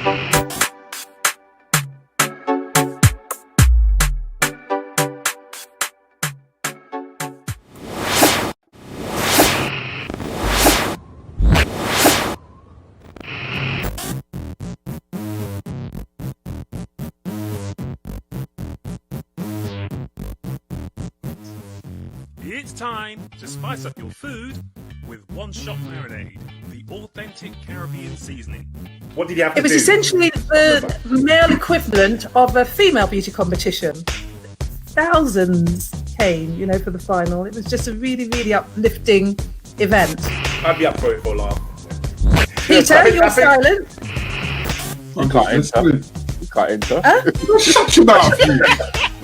It's time to spice up your food with One Shot Marinade, the authentic Caribbean seasoning. What did you have to do? It was essentially the male equivalent of a female beauty competition. Thousands came, for the final. It was just a really, really uplifting event. I'd be up for it for a laugh. Peter, you're silent. You can't enter. You can't enter. Huh? Shut your mouth, you.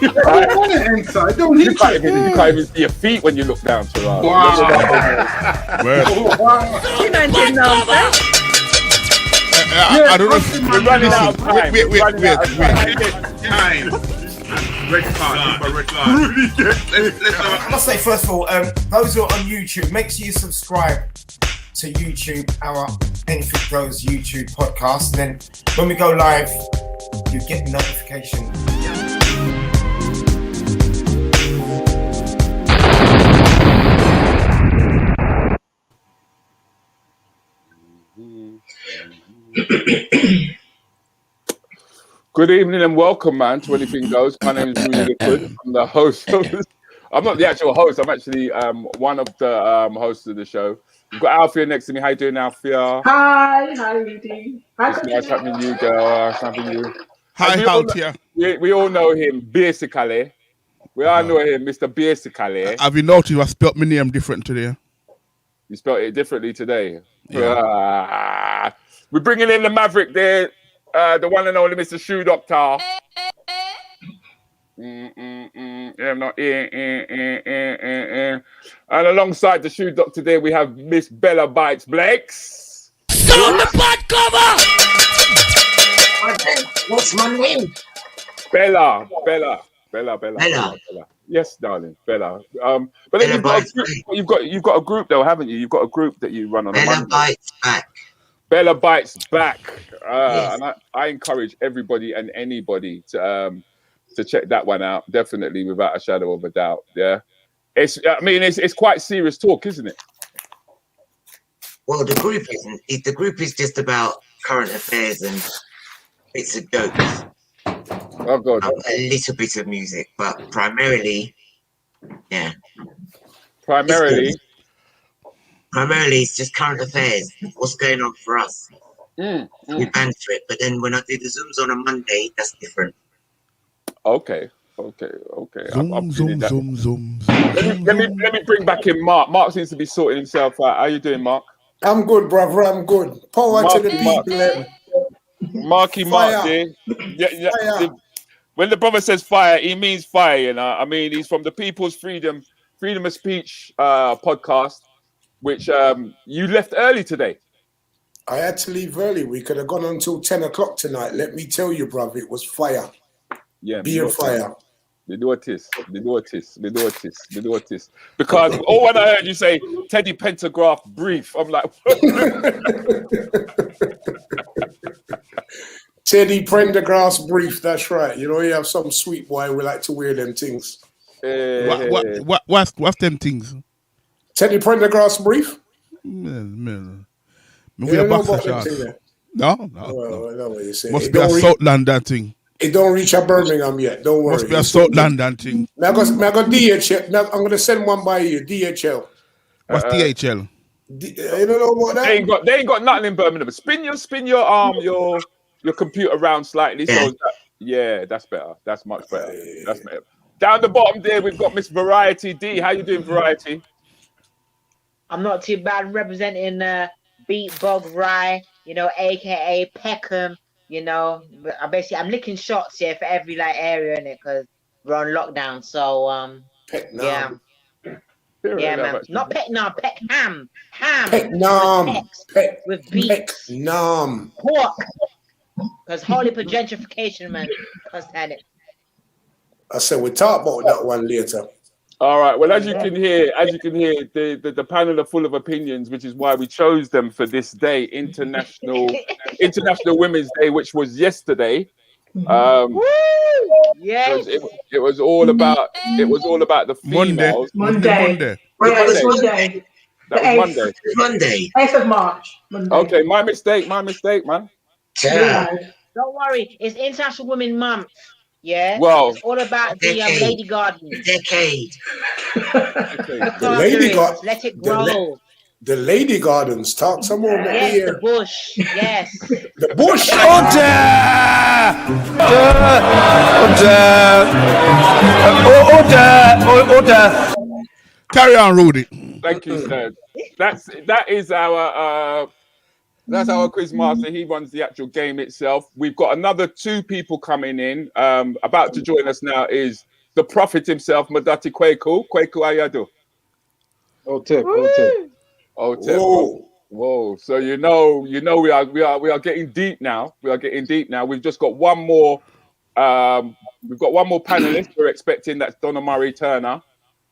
I don't want to enter. I don't need to. You can't even see your feet when you look down to her. Wow. I don't know if we're running out of time. Wait. Time. Red card. I must say, first of all, those who are on YouTube, make sure you subscribe to YouTube, our Anything Goes YouTube podcast. And then when we go live, you get notification. Good evening and welcome, man, to Anything Goes. My name is Rudi Lickwood. I'm the host. I'm not the actual host. I'm actually one of the hosts of the show. We've got Althea next to me. How you doing, Althea? Hi, Rudi. It's nice having you, girl. Nice having you. Hi, Althea. We all know him, basically. We all know him, Mr. Basically. Have you noticed I spelled my name different today? You spelled it differently today. Yeah. We're bringing in the Maverick there, the one and only Mr. Shoe Doctor. Yeah, not And alongside the Shoe Doctor today, we have Miss Bella Bites Blakes. On the butt cover! What's my name? Bella. Yes, darling, Bella. But then you've got a group though, haven't you? You've got a group that you run on. Bella Bites Back. Bella Bites Back. Yes. And I encourage everybody and anybody to check that one out. Definitely, without a shadow of a doubt. Yeah, it's quite serious talk, isn't it? Well, the group isn't. The group is just about current affairs and bits of jokes. Oh God. A little bit of music, but primarily, yeah. Primarily, it's just current affairs. What's going on for us? We banter it, but then when I do the Zooms on a Monday, that's different. Okay. Zoom. Let me bring back in Mark. Mark seems to be sorting himself out. How you doing, Mark? I'm good, brother. I'm good. Power to the people. Marky Mark, yeah. When the brother says fire, he means fire. I mean, he's from the People's Freedom of Speech podcast, which you left early today. I had to leave early. We could have gone until 10 o'clock tonight. Let me tell you, brother, it was fire. Yeah, beer fire. They notice. Because all when I heard you say Teddy Pentagraph brief, I'm like, Teddy Prendergrass brief, that's right. You have some sweet boy, we like to wear them things. What's them things? Teddy Prendergrass brief? Man. We are boxer shorts. No. Must be a Southland that thing. It don't reach a Birmingham yet. Don't worry. Must be a Southland that thing. I'm DHL. Now I'm gonna send one by you. DHL. What's DHL? You don't know what that? They ain't got nothing in Birmingham. Spin your your computer around slightly. So that's better. That's much better. That's better. Down the bottom there, we've got Miss Variety D. How you doing, Variety? I'm not too bad. Representing Beat Bog Rye, aka Peckham. I'm licking shots here for every area in it because we're on lockdown. So man. Not Peckham, Peckham. Peckham. With beats. Peckham. Pork. Because holy for gentrification, man. I said it. I said we'll talk about that one later. All right. Well, as you can hear, the panel are full of opinions, which is why we chose them for this day, International Women's Day, which was yesterday. Yes. It was all about the females. Monday. Well, it was Monday. That was Monday. 8th of March. Monday. Okay, my mistake, man. Yeah. Don't worry, it's International Women Month. Yeah. Well, it's all about the Lady Garden. Decade. The Lady Garden. Let it grow. The Lady Gardens. Talk some more. Yes, the bush. Yes. The bush. Order. Carry on, Rudi. Thank you, sir. That is our quiz master. He runs the actual game itself. We've got another 2 people coming in. About to join us now is the prophet himself, Madati Kwaku. Kwaku, how you do? Oh, tip. Whoa. So you know we are getting deep now. We've just got one more. We've got one more panelist. We're expecting that's Donna Murray-Turner.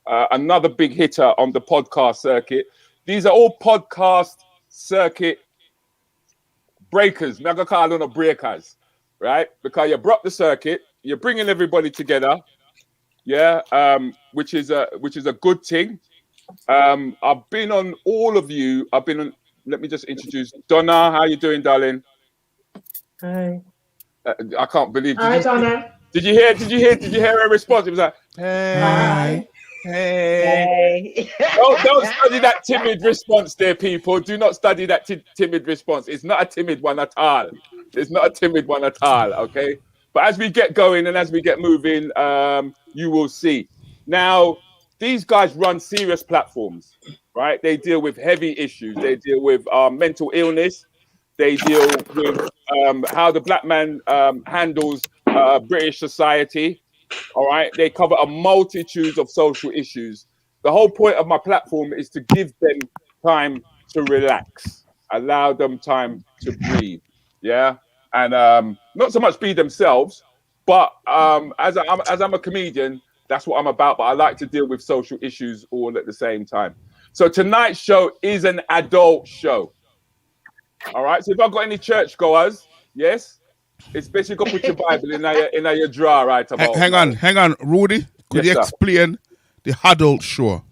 Another big hitter on the podcast circuit. These are all podcast circuit breakers. Mega call on breakers, right? Because you broke the circuit, you're bringing everybody together, which is a good thing. I've been on all of you. Let me just introduce Donna. How you doing, darling? Hi. I can't believe. Hi, Donna. Did you hear her response? It was like, hey. Don't study that timid response there, people. Do not study that timid response. It's not a timid one at all. Okay? But as we get going and as we get moving, you will see. Now, these guys run serious platforms, right? They deal with heavy issues. They deal with mental illness. They deal with how the black man handles British society. All right. They cover a multitude of social issues. The whole point of my platform is to give them time to relax, allow them time to breathe. Yeah. And not so much be themselves, but as I'm a comedian, that's what I'm about. But I like to deal with social issues all at the same time. So tonight's show is an adult show. All right. So if I've got any churchgoers, yes. Especially go put your Bible in your drawer right about. Hang on, Rudi. Could you explain the adult show?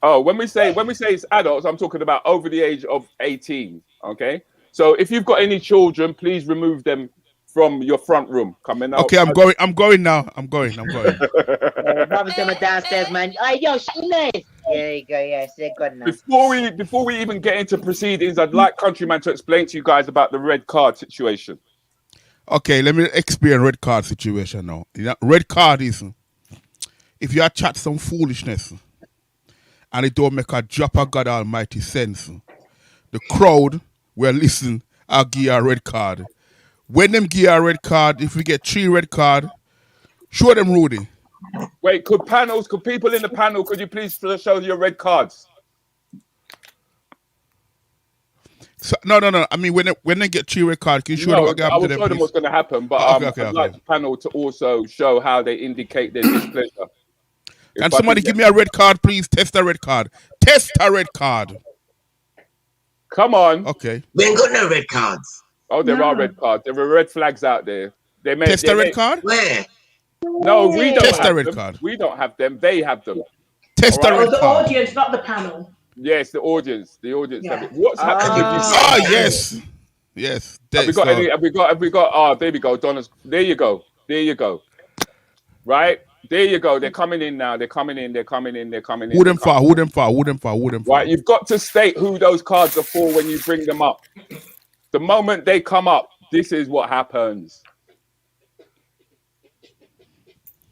Oh, when we say it's adults, I'm talking about over the age of 18. Okay. So if you've got any children, please remove them from your front room. Coming out. Okay, I'm going now. I'm going. Brothers them are downstairs, man. Hey, yo, nice. There you go. Yeah, say good now. Before we even get into proceedings, I'd like Countryman to explain to you guys about the red card situation. Okay, let me explain red card situation now. Red card is if you chat some foolishness and it don't make a drop of God Almighty sense, the crowd will listen. I'll give you a red card. When them give you a red card, if we get 3 red card, show them Rudi. Wait, could people in the panel, could you please show your red cards? So, no. I mean, when they get 3 red cards, can you show them what happened to them? I will show them what's going to happen, but I'd like the panel to also show how they indicate their displeasure. Can somebody give me a red card, please? Test a red card. Test a red card. Come on. Okay. We ain't got no red cards. Oh, there are red cards. There are red flags out there. Test a red card? Where? No, we don't Test have a red them. card. We don't have them. They have them. Test a red card. The audience, not the panel. Yes, the audience. Yeah. Have it. What's happening? Yes. Have we got any? Have we got? Oh, there we go. Donna's. There you go. Right. There you go. They're coming in now. They're coming in. Who them for? Right. You've got to state who those cards are for when you bring them up. The moment they come up, this is what happens.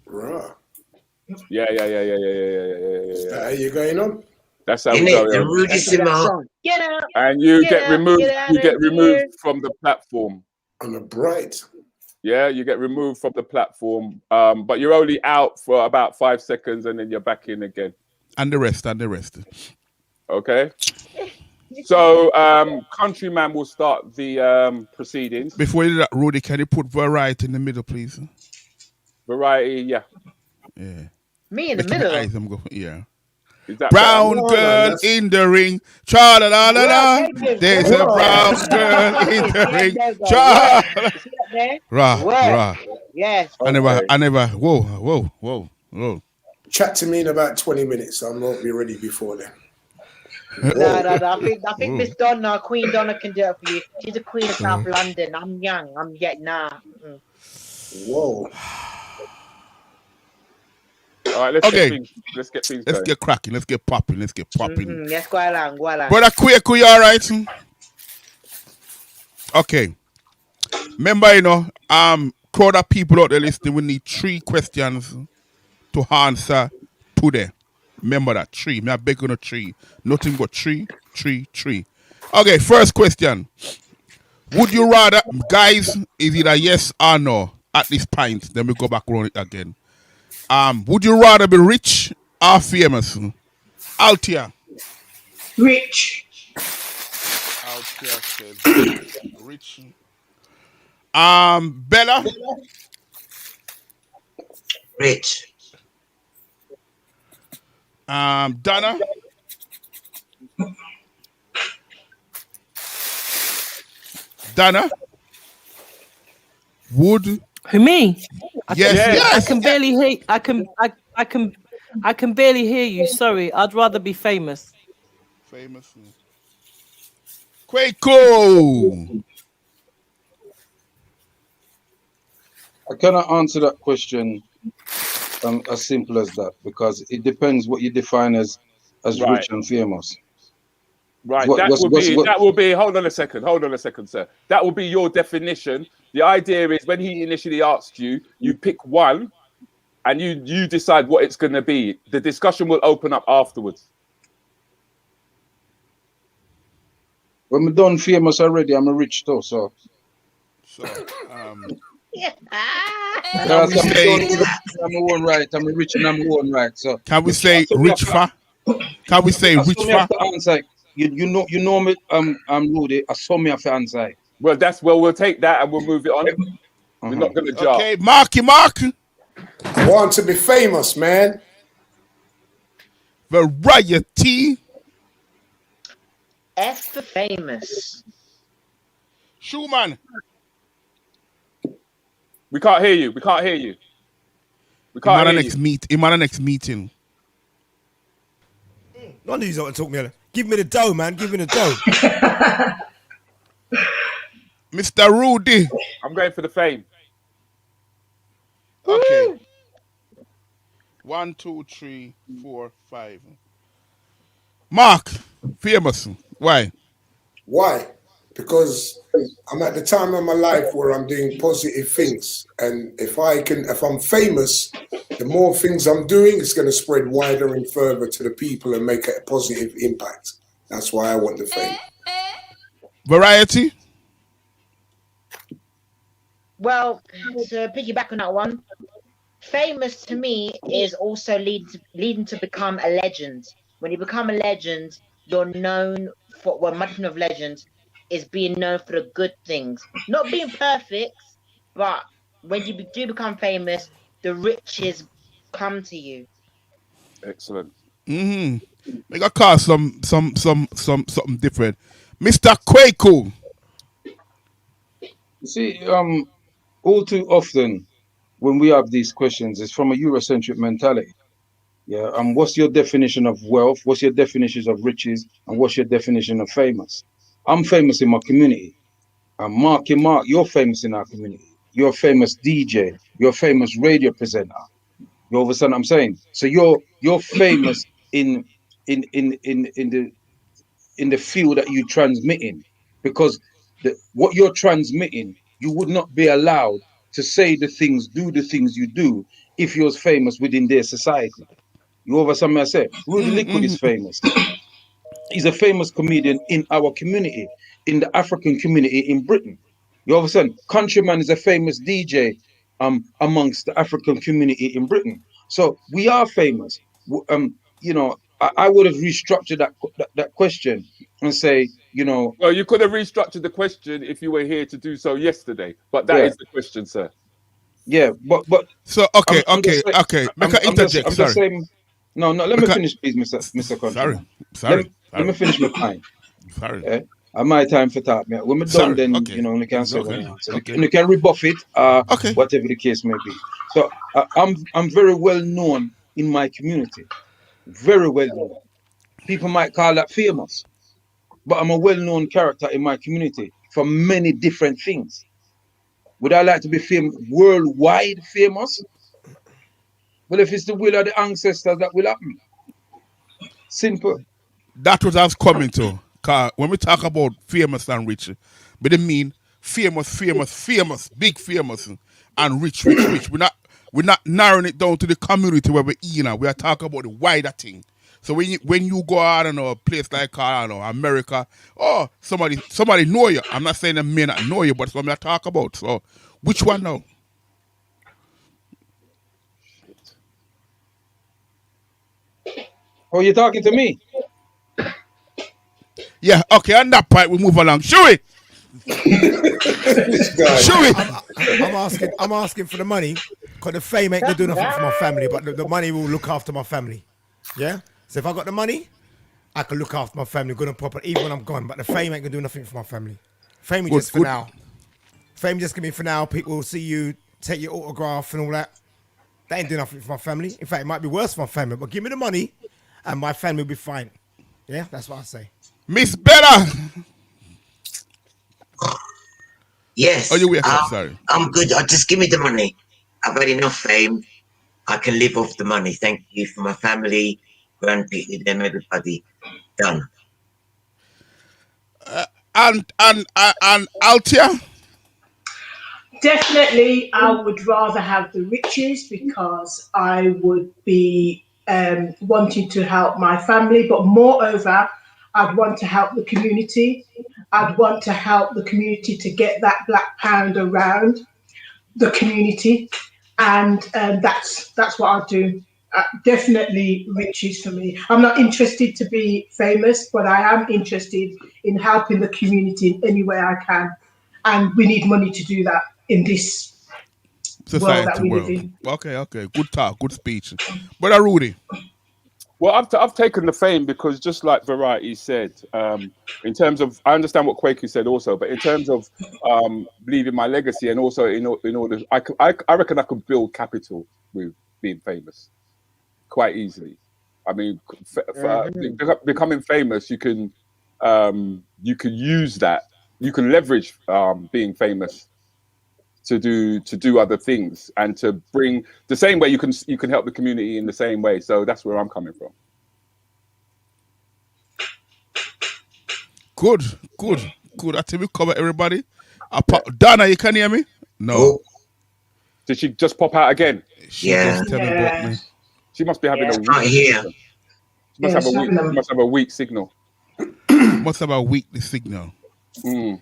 Right. Yeah. How you going on? That's how we go. Get out. And you get removed. You get removed from the platform. On the bright. Yeah, you get removed from the platform. But you're only out for about 5 seconds, and then you're back in again. And the rest. Okay. So, Countryman will start the proceedings. Before you do that, Rudi, can you put variety in the middle, please? Variety, yeah. Me in the Making middle. my eyes them go, yeah. Is that Brown better? girl in the ring. Cha la la la la. There's a brown girl in the ring. Cha. See that there? Rah, rah. Yes. I never. Whoa. Chat to me in about 20 minutes. I won't be ready before then. No. I think Miss Donna, Queen Donna, can do it for you. She's a queen of South London. I'm young. I'm yet nah. Whoa. All right, let's get things Let's going. get cracking. Let's get popping. Yes, go along. Brother Kwaku, you all right? Okay. Remember, crowd of people out there listening, we need 3 questions to answer today. Remember that, 3. Me I beg on a 3. Nothing but 3. Okay, first question. Would you rather, guys, is it a yes or no at this point? Then we go back around it again. Would you rather be rich or famous? Althea. Rich. Althea says rich. Bella. Rich. Donna. Donna. Would. Who, me? Yes. I can barely hear. I can barely hear you. Sorry, I'd rather be famous. Famous. Kwaku. I cannot answer that question as simple as that, because it depends what you define as Right. rich and famous. Right, What- that what's- will what's- be what- that will be. Hold on a second, sir. That will be your definition. The idea is when he initially asked you, you pick one, and you decide what it's going to be. The discussion will open up afterwards. When I'm done famous already, I'm a rich though, so. I'm my own right. I'm a rich and I'm my own right. So Can we say rich fa? Can we say rich fa? Answer. You know me. I'm Rudi. I saw me have to answer. Well, we'll take that and we'll move it on. We're not going to jar. Okay, Mark. I want to be famous, man. Variety. F for famous. Schumann. We can't hear you. We can't hear you. I'm at the next meeting. None of these don't talk me. Give me the dough, man. Give me the dough. Mr. Rudi. I'm going for the fame. Okay. 1, 2, 3, 4, 5. Mark, famous. Why? Because I'm at the time of my life where I'm doing positive things, and if I'm famous, the more things I'm doing, it's going to spread wider and further to the people and make a positive impact. That's why I want the fame. Variety. Well, to piggyback on that one, famous to me is also leading to become a legend. When you become a legend, you're known for, well, much of legends is being known for the good things. Not being perfect, but when you do become famous, the riches come to you. Excellent. We got to call something different. Mr. Kwaku. You see, all too often when we have these questions, it's from a Eurocentric mentality. Yeah. What's your definition of wealth? What's your definition of riches? And what's your definition of famous? I'm famous in my community. Mark, you're famous in our community. You're a famous DJ. You're a famous radio presenter. You understand what I'm saying? So you're famous in the field that you transmitting, because what you're transmitting, you would not be allowed to say the things, do the things you do if you're famous within their society. You understand what I say? Rudi Lickwood is famous. He's a famous comedian in our community, in the African community in Britain. You understand? Countryman is a famous DJ amongst the African community in Britain. So we are famous. I would have restructured that question and say, Well, you could have restructured the question if you were here to do so yesterday, but that is the question, sir. Yeah, but so okay. I'm Make an interject. I'm just saying. No. Let me finish, please, Mr. Countryman. Sorry. Let me finish my point. Sorry. Yeah? My time for talk. Yeah. When we're done, then you can say what you want. So you can rebuff it, whatever the case may be. So I'm very well known in my community. Very well known. People might call that famous, but I'm a well-known character in my community for many different things. Would I like to be worldwide famous? Well, if it's the will of the ancestors, that will happen. Simple. That's what I was coming to. Cause when we talk about famous and rich, but they mean famous, big famous, and rich. We're not narrowing it down to the community where we're in. We are talking about the wider thing. So when you go out in a place like America, somebody know you. I'm not saying they may not know you, but something I talk about. So which one now? Oh, you're talking to me? Yeah, okay, on that point we move along. Show it. Show it. I'm asking for the money, because the fame ain't gonna do nothing for my family, but the money will look after my family. Yeah? So if I got the money, I can look after my family good and proper, even when I'm gone. But the fame ain't gonna do nothing for my family. Fame is just for now. Fame just gonna be for now. People will see you, take your autograph and all that. That ain't doing nothing for my family. In fact, it might be worse for my family, but give me the money and my family will be fine. Yeah, that's what I say. Miss Bella. Yes. Oh, you wake up, sorry. I'm good. Just give me the money. I've had enough fame. I can live off the money. Thank you for my family, grandpeople, them, everybody. Done. And Althea? Definitely, I would rather have the riches because I would be wanting to help my family, but moreover, I'd want to help the community. I'd want to help the community to get that black pound around the community, and that's what I'd do. Definitely riches for me. I'm not interested to be famous, but I am interested in helping the community in any way I can, and we need money to do that in this world that we live in. Okay. Good talk, good speech. Brother Rudi. Well, I've taken the fame because, just like Variety said, in terms of, I understand what Kwaku said also, but in terms of leaving my legacy, and also in order, I reckon I could build capital with being famous quite easily. I mean, becoming famous, you can use that, you can leverage being famous to do other things, and to bring the same way you can help the community in the same way. So that's where I'm coming from. Good. I think we cover everybody. Donna, you can hear me? No. Did she just pop out again? She just tell me about me. She must be having a weak signal. She must have a weak signal. Must have a weak signal. We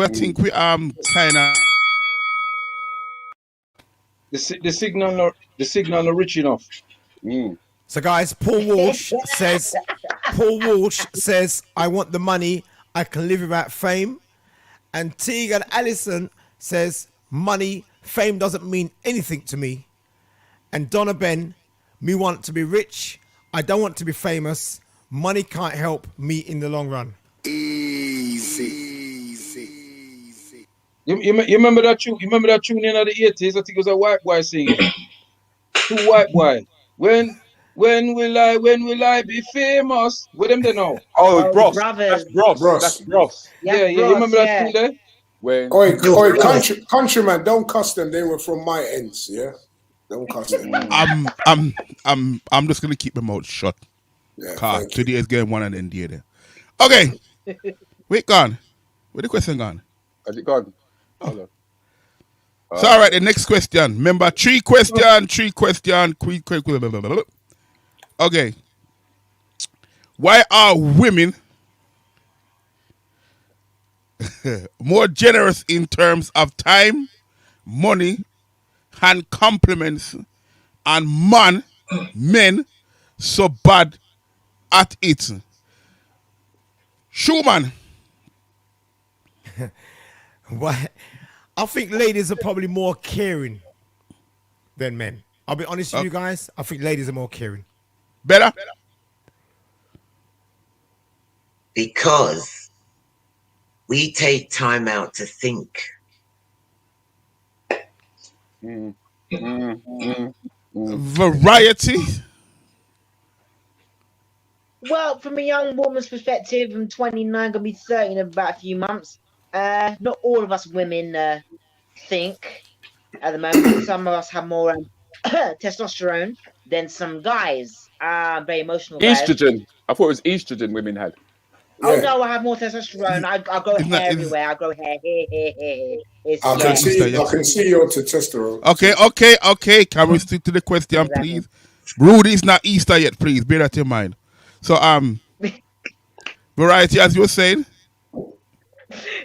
think we kind of. The signal not rich enough. So guys, Paul Walsh says, I want the money, I can live without fame. And Tegan Allison says, money, fame doesn't mean anything to me. And Donna Ben, me want to be rich, I don't want to be famous. Money can't help me in the long run. Easy. You remember that tune? You remember that tune in the 80s? I think it was a white boy singing. Two white boy. When will I be famous? With them they know. Oh, Bros. Brothers. That's Bros. Yeah. You remember that tune there? Oi, countryman, don't cuss them. They were from my ends, yeah. Don't cuss them. I'm just gonna keep my mouth shut. Yeah, today is game one and then there. Okay. Wait, gone. Where the question gone? Has it gone? So all right, the next question. Remember, three question. Okay. Why are women more generous in terms of time, money, and compliments, and men so bad at it? Schumann. Why? I think ladies are probably more caring. than men. I'll be honest with you guys. I think ladies are more caring. Better? Because we take time out to think. Variety? Well, from a young woman's perspective, I'm 29, gonna be 30 in about a few months. Not all of us women think at the moment. Some of us have more testosterone than some guys. Very emotional guys. Estrogen. I thought it was estrogen women had. Oh no, I have more testosterone. I grow hair everywhere. I grow hair here. I can see your testosterone. Okay. Can we stick to the question, please? Rudi is not Easter yet, please. Bear that in mind. So, variety, as you were saying.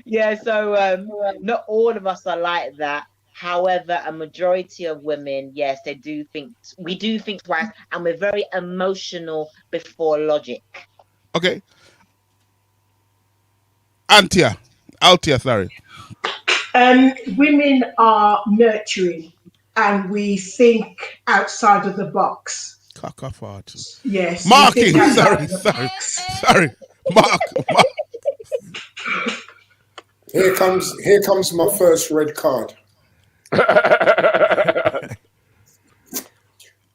Yeah, so not all of us are like that. However, a majority of women, yes, they do think. We do think twice, and we're very emotional before logic. Okay. Althea, sorry. Women are nurturing, and we think outside of the box. Yes. Marky, sorry. Mark. Here comes my first red card.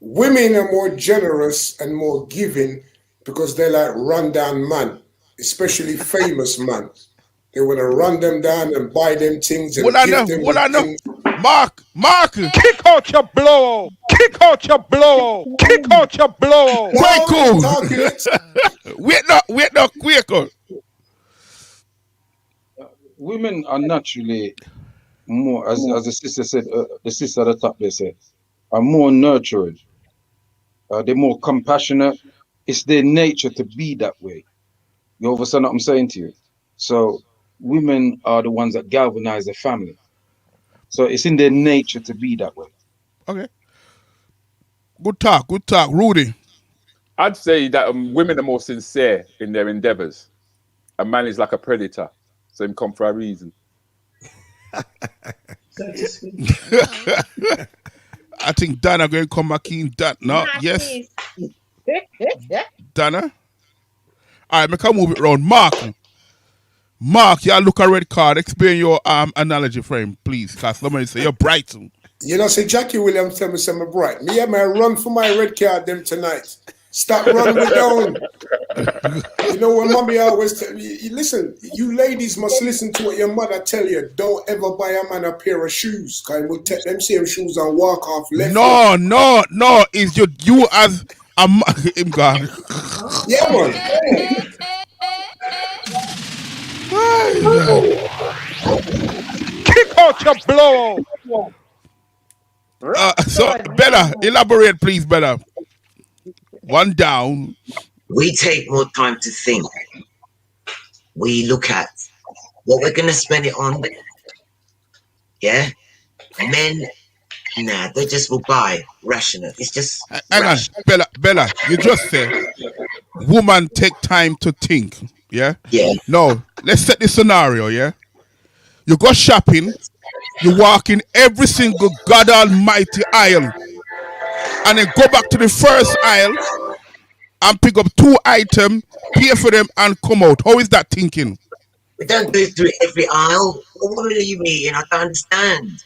Women are more generous and more giving because they like run down man, especially famous man. They want to run them down and buy them things and give them things. Mark, kick out your blow. Kick out your blow. Kwaku. Wait, Kwaku. Women are naturally more, as the sister said, the sister at the top they said, are more nurturing. They're more compassionate. It's their nature to be that way. You understand what I'm saying to you? So women are the ones that galvanize the family. So it's in their nature to be that way. Okay. Good talk. Rudi. I'd say that women are more sincere in their endeavors. A man is like a predator. So him come for a reason. I think Donna going to come back in. No, yes. Donna? All right, I can move it around. Mark, you look a red card. Explain your analogy frame, please. Because somebody say you're bright. You know, say Jackie Williams tell me something bright. Me and my run for my red card them tonight. Stop running me down. You know what mommy always tell me? Listen, you ladies must listen to what your mother tell you. Don't ever buy a man a pair of shoes. Because we'll take them same shoes and walk off left. No. It's you as a him gone. Yeah, man. Kick out your blow. So, Bella, elaborate, please, Bella. One down. We take more time to think. We look at what we're going to spend it on. Yeah? Men, nah, they just will buy rational. It's just. Hang on, Bella, you just said woman take time to think. Yeah? Yeah. No, let's set the scenario, yeah? You go shopping, you walk in every single God Almighty aisle, and then go back to the first aisle and pick up 2 items, pay for them, and come out. How is that thinking? We don't go through every aisle. What are you mean? I don't understand.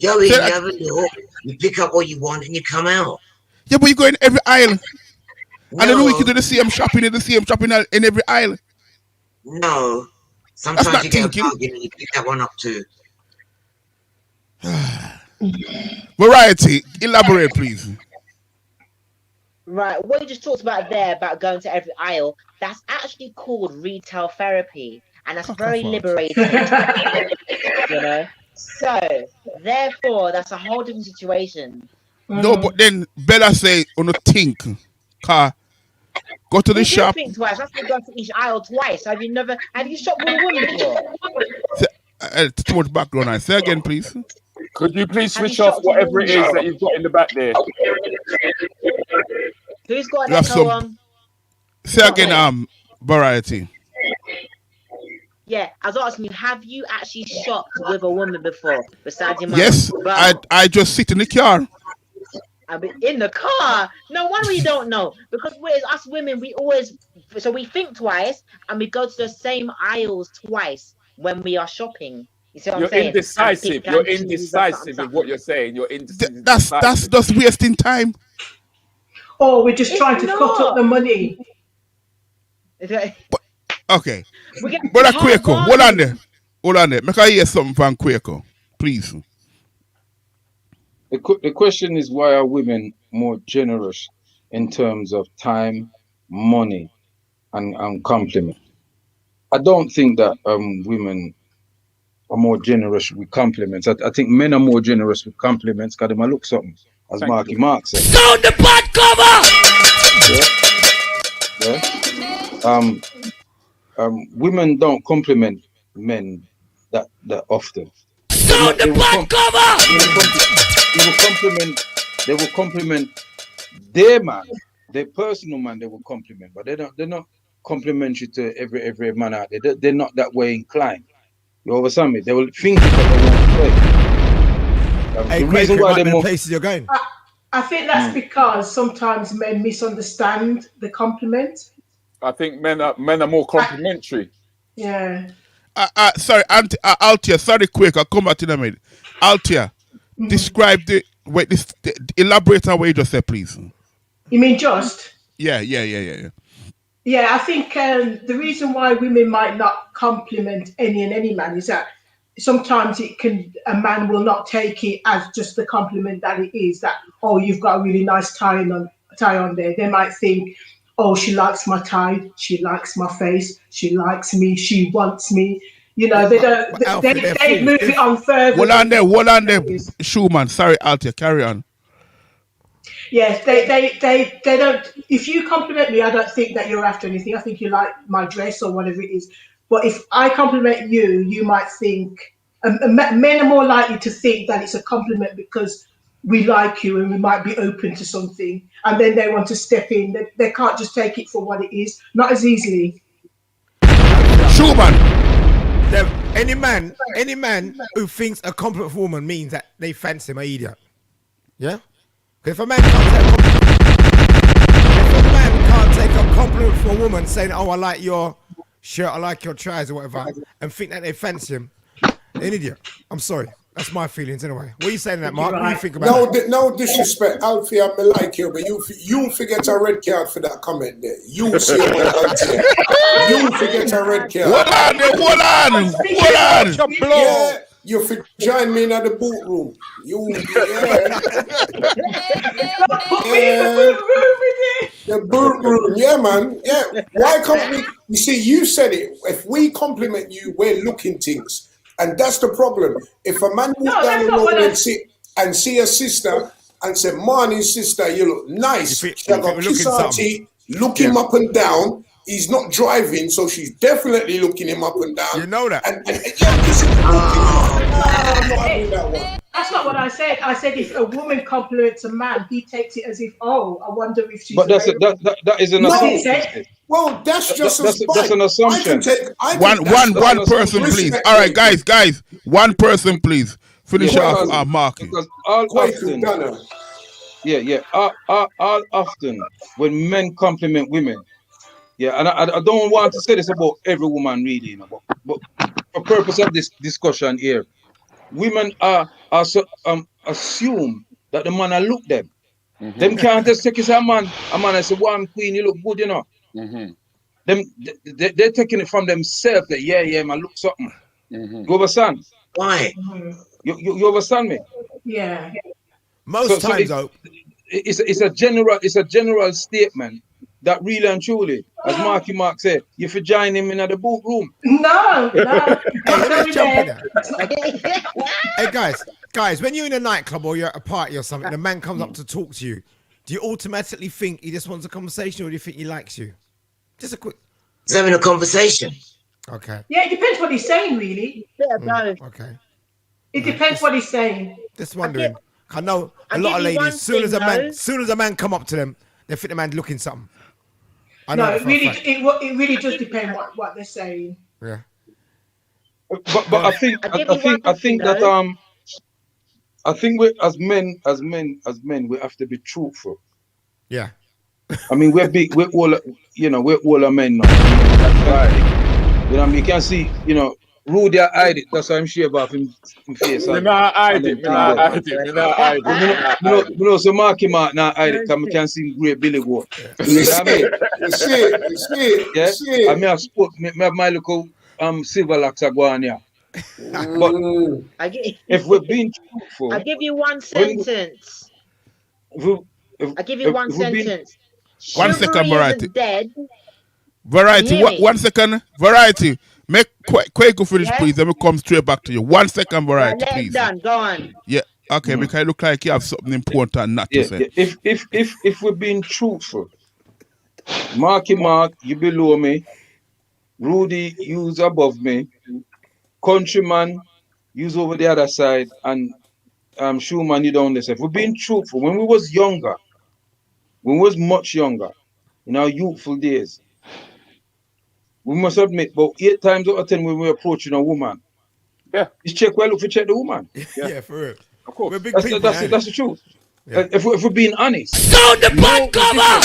Go in, you have a look, you pick up what you want, and you come out. Yeah, but you go in every aisle. No. And then we can do the same shopping in every aisle. No. Sometimes you get a bargain and you pick that one up too. Variety, elaborate, please. Right, what you just talked about there, about going to every aisle, that's actually called retail therapy. And that's very liberating. You know? So, therefore, that's a whole different situation. No, but then Bella say, think. Go to the shop. Think twice. That's going to go to each aisle twice. Have you shopped with a woman before? Too much background noise. Say again, please. Could you please switch off whatever it is that you've got in the back there? Who's got an echo on? Say again, variety. Yeah, I was asking you, have you actually shopped with a woman before besides your mum? Yes, I just sit in the car. I mean, in the car. No wonder you don't know, because we're us women. We think twice, and we go to the same aisles twice when we are shopping. You see what I'm saying? Indecisive. You're indecisive in what you're saying. You're indecisive. That's just wasting time. Or we're just trying to cut up the money. Okay. But Kwaku, hold on there. Make I hear something from Kwaku, please. The question is, why are women more generous in terms of time, money, and compliment? I don't think that women are more generous with compliments. I think men are more generous with compliments because they might look something, as Marky Mark said. Sound the pot cover! Women don't compliment men that often. Sound the pot cover! They will compliment their man, their personal man. They will compliment, but they're not complimentary to every man out there. They're not that way inclined. You understand me? They will think it, but they won't play. The reason why they're more places you're going. I think that's because sometimes men misunderstand the compliment. I think men are more complimentary. Yeah. Sorry, Althea. Sorry, quick. I'll come back in a minute. Althea, describe elaborate on what you just said, please. You mean just? Yeah. Yeah, I think the reason why women might not compliment any man is that sometimes a man will not take it as just the compliment that it is, that, oh, you've got a really nice tie on there. They might think, oh, she likes my tie, she likes my face, she likes me, she wants me. You know, they don't. They move it on further. Hold on there, Schumann. Sorry, Althea, carry on. Yes, they don't. If you compliment me, I don't think that you're after anything. I think you like my dress or whatever it is. But if I compliment you, you might think. Men are more likely to think that it's a compliment because we like you and we might be open to something, and then they want to step in. They can't just take it for what it is. Not as easily. Schumann. Any man who thinks a compliment for a woman means that they fancy him, an idiot. Yeah? Because if a man can't take a compliment from a woman saying, oh, I like your shirt, I like your trousers or whatever, and think that they fancy him, an idiot. I'm sorry. That's my feelings anyway. What are you saying that, Mark? What do you think about that? No disrespect, Althea, I like you, but you forget a red card for that comment there. You see Althea. You forget a red card. Hold on. Yeah, you for join me in the boot room. The boot room, yeah, man. Yeah. Why can't we? You see, you said it. If we compliment you, we're looking things. And that's the problem. If a man walk down the road and see a sister and say, "Morning, sister, you look nice," she got kiss her teeth, look him up and down. He's not driving, so she's definitely looking him up and down. You know that. That's not what I said. I said if a woman compliments a man, he takes it as if, oh, I wonder if she's. But that is an assumption. Well, that's just that's an assumption. One person, please. All right, guys. One person, please. Finish off our marking. Because all often when men compliment women, and I don't want to say this about every woman really, you know, but for purpose of this discussion here, women assume that the man will look them. Mm-hmm. Them can't just take it as a man and say, "One queen, you look good," you know. Mm-hmm. They're taking it from themselves that man, look something. Mm-hmm. You understand? Why? You understand me? Yeah. Most times, though, it's a general statement that really and truly, as Marky Mark said, you for join him in the boot room. No. Hey guys, when you're in a nightclub or you're at a party or something, and a man comes up to talk to you, do you automatically think he just wants a conversation, or do you think he likes you? Just a quick. He's having a conversation. Okay. Yeah, it depends what he's saying, really. Okay. It depends what he's saying. Just wondering. I know a lot of ladies. Soon as a man come up to them, they think the man looking something. No, it really does depend what they're saying. Yeah. But I think that I think we as men we have to be truthful. Yeah. I mean we're all men now. Right. You know, you can see, Rudi hide it. That's why I'm sure about him face. Me not hide it. So Marky Mark not hide it because we can see great Billy Goat. You see it. Yeah. I may have sport. Me have my little silver locks are going here. But if we're being truthful, I'll give you one sentence. I'll give you one sentence. 1 second, Variety. Dead. Variety, 1 second. Variety. Make Kwaku finish, please. Then we come straight back to you. 1 second, Variety, please. Done. Go on. Yeah. Okay. Because it look like you have something important not to say. Yeah. If we're being truthful, Marky Mark, you below me. Rudi, you's above me. Countryman, you's over the other side, and Schumann, you down there. If we're being truthful, when we was younger, when we was much younger, in our youthful days, we must admit, but 8 times out of 10 when we're approaching a woman, it's check well if we check the woman. Yeah, for real. Of course. We're big That's people, the truth. Yeah. If we're being honest. Sound the butt cover!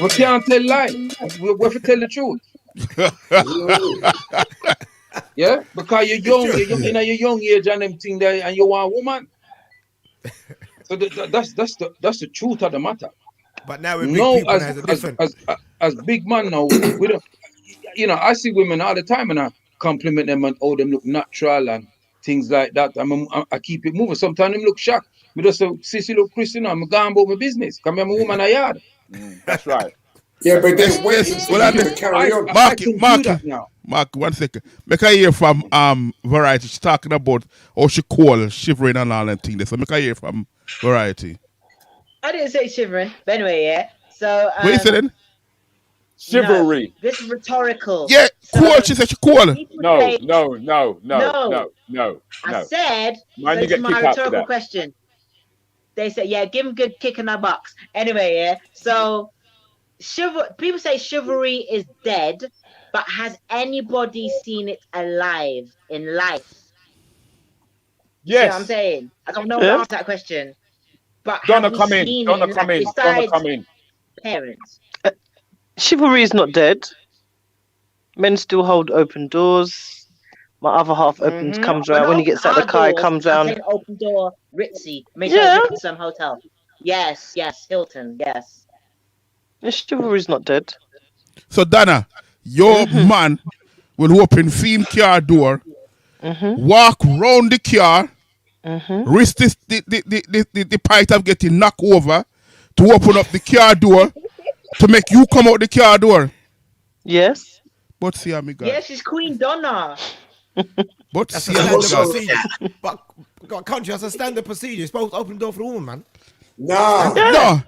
We can't tell lies. We have to tell the truth. Yeah? Because you're young in your young age and them thing there, and you want a woman. So that's the truth of the matter. But now we're big people now, it's a different. As big man now, we don't. I see women all the time and I compliment them and them look natural and things like that. I keep it moving. Sometimes them look shocked. Me just say, "Sissy look Christian, I'm going about my business. Come I'm a woman I yard." That's right. Yeah, but then wait, carry on. Mark, 1 second. Make I hear from Variety. She's talking about how she call shivering and all that thing. So make I hear from Variety. I didn't say shivering, but anyway, yeah. So what you said then? Chivalry. No, this is rhetorical. Yeah, cool. She said she cool. No. I said Man, you get my kicked out for rhetorical that. question. They said, yeah, give him good kick in the box. Anyway, yeah. So people say chivalry is dead, but has anybody seen it alive in life? Yes. You know what I'm saying? I don't know how to answer that question. But Donna, come in. Donna, come in. Parents. Chivalry is not dead. Men still hold open doors. My other half comes around when he gets out of the car. He comes round. Open door, Ritzy. Make sure it's some hotel. Yes, Hilton. Yes. Chivalry is not dead. So Donna, your man will open theme car door, walk round the car, risk the pipe of getting knocked over to open up the car door to make you come out the car door. Yes. But see how me God. Yes, she's Queen Donna. But That's see a how standard me God. procedure. But country, that's a standard procedure. You're supposed to open the door for the woman, man. No.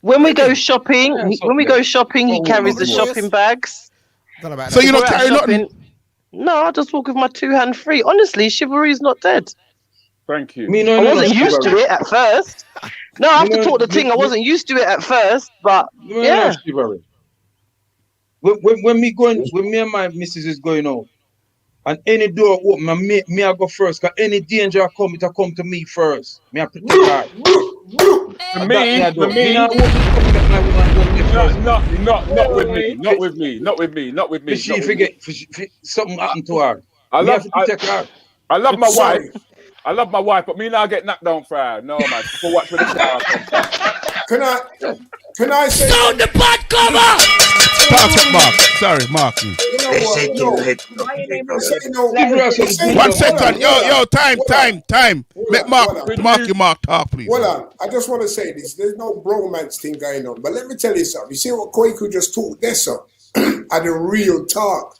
When we go shopping, he carries the shopping bags. So you don't carry nothing? No, I just walk with my 2 hand free. Honestly, chivalry is not dead. Thank you. I wasn't used to it at first. No, I have to talk the thing. I wasn't used to it at first, but yeah. When me and my missus is going out, and any door open, me I go first. Cause any danger come, it'll come to me first. Me I protect her. Not with me. She forget something happened to her. I love my Sorry. wife. I love my wife, but me now get knocked down for her. No man, go watch where the car comes from. Can I say? Sound the butt cover! Mark. Sorry, Mark. You know what? 1 second. Yo, time. Make Mark talk, please. Hold on. I just want to say this. There's no bromance thing going on. But let me tell you something. You see what Kwaku just talked there, sir? At the real talk.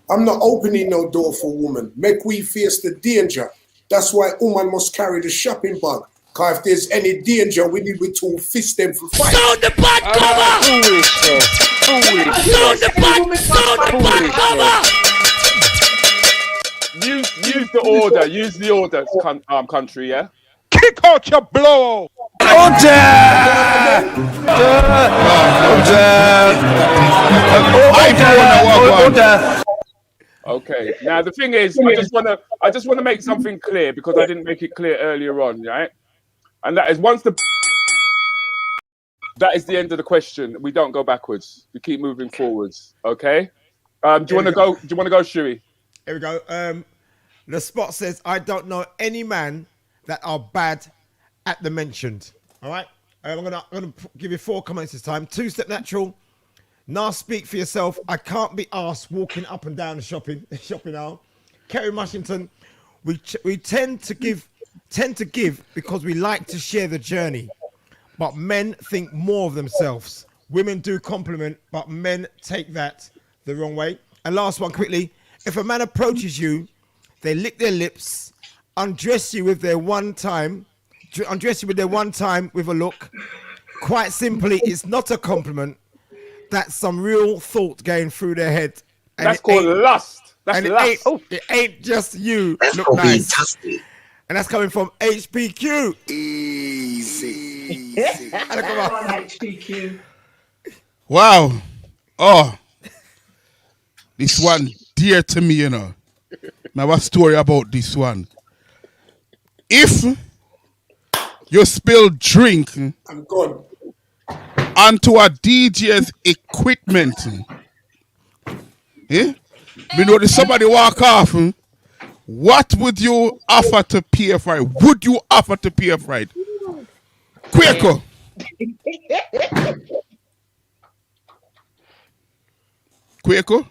I'm not opening no door for woman. Make we face the danger. That's why woman must carry the shopping bag. Because if there's any danger, we need to fist them for fight. Sound the butt cover! Sound the butt cover! Use the order, country, yeah? Kick out your blow! Order! Okay. Now the thing is, I just wanna make something clear because I didn't make it clear earlier on, right? And that is that is the end of the question. We don't go backwards. We keep moving forwards. Okay. Do you want to go? Do you want to go, Shuey? Here we go. The spot says, "I don't know any man that are bad at the mentioned." All right. I'm gonna give you 4 comments this time. 2-step natural. Now speak for yourself. I can't be asked walking up and down the shopping aisle. Kerry Mushington. We tend to give because we like to share the journey, but men think more of themselves. Women do compliment, but men take that the wrong way. And last one quickly. If a man approaches you, they lick their lips, undress you with their one time with a look. Quite simply, it's not a compliment. That's some real thought going through their head. And that's called lust. That's lust. It ain't just you. That's look called being nice. tusky. And that's coming from HPQ. Easy. Come on, HPQ. Wow. Oh. This one dear to me, you know. Now, what story about this one? If you spill drink I'm gone. onto a DJ's equipment, you know, somebody walk off, what would you offer to pay for it? Would you offer to pay for it? Kwaku. Kwaku?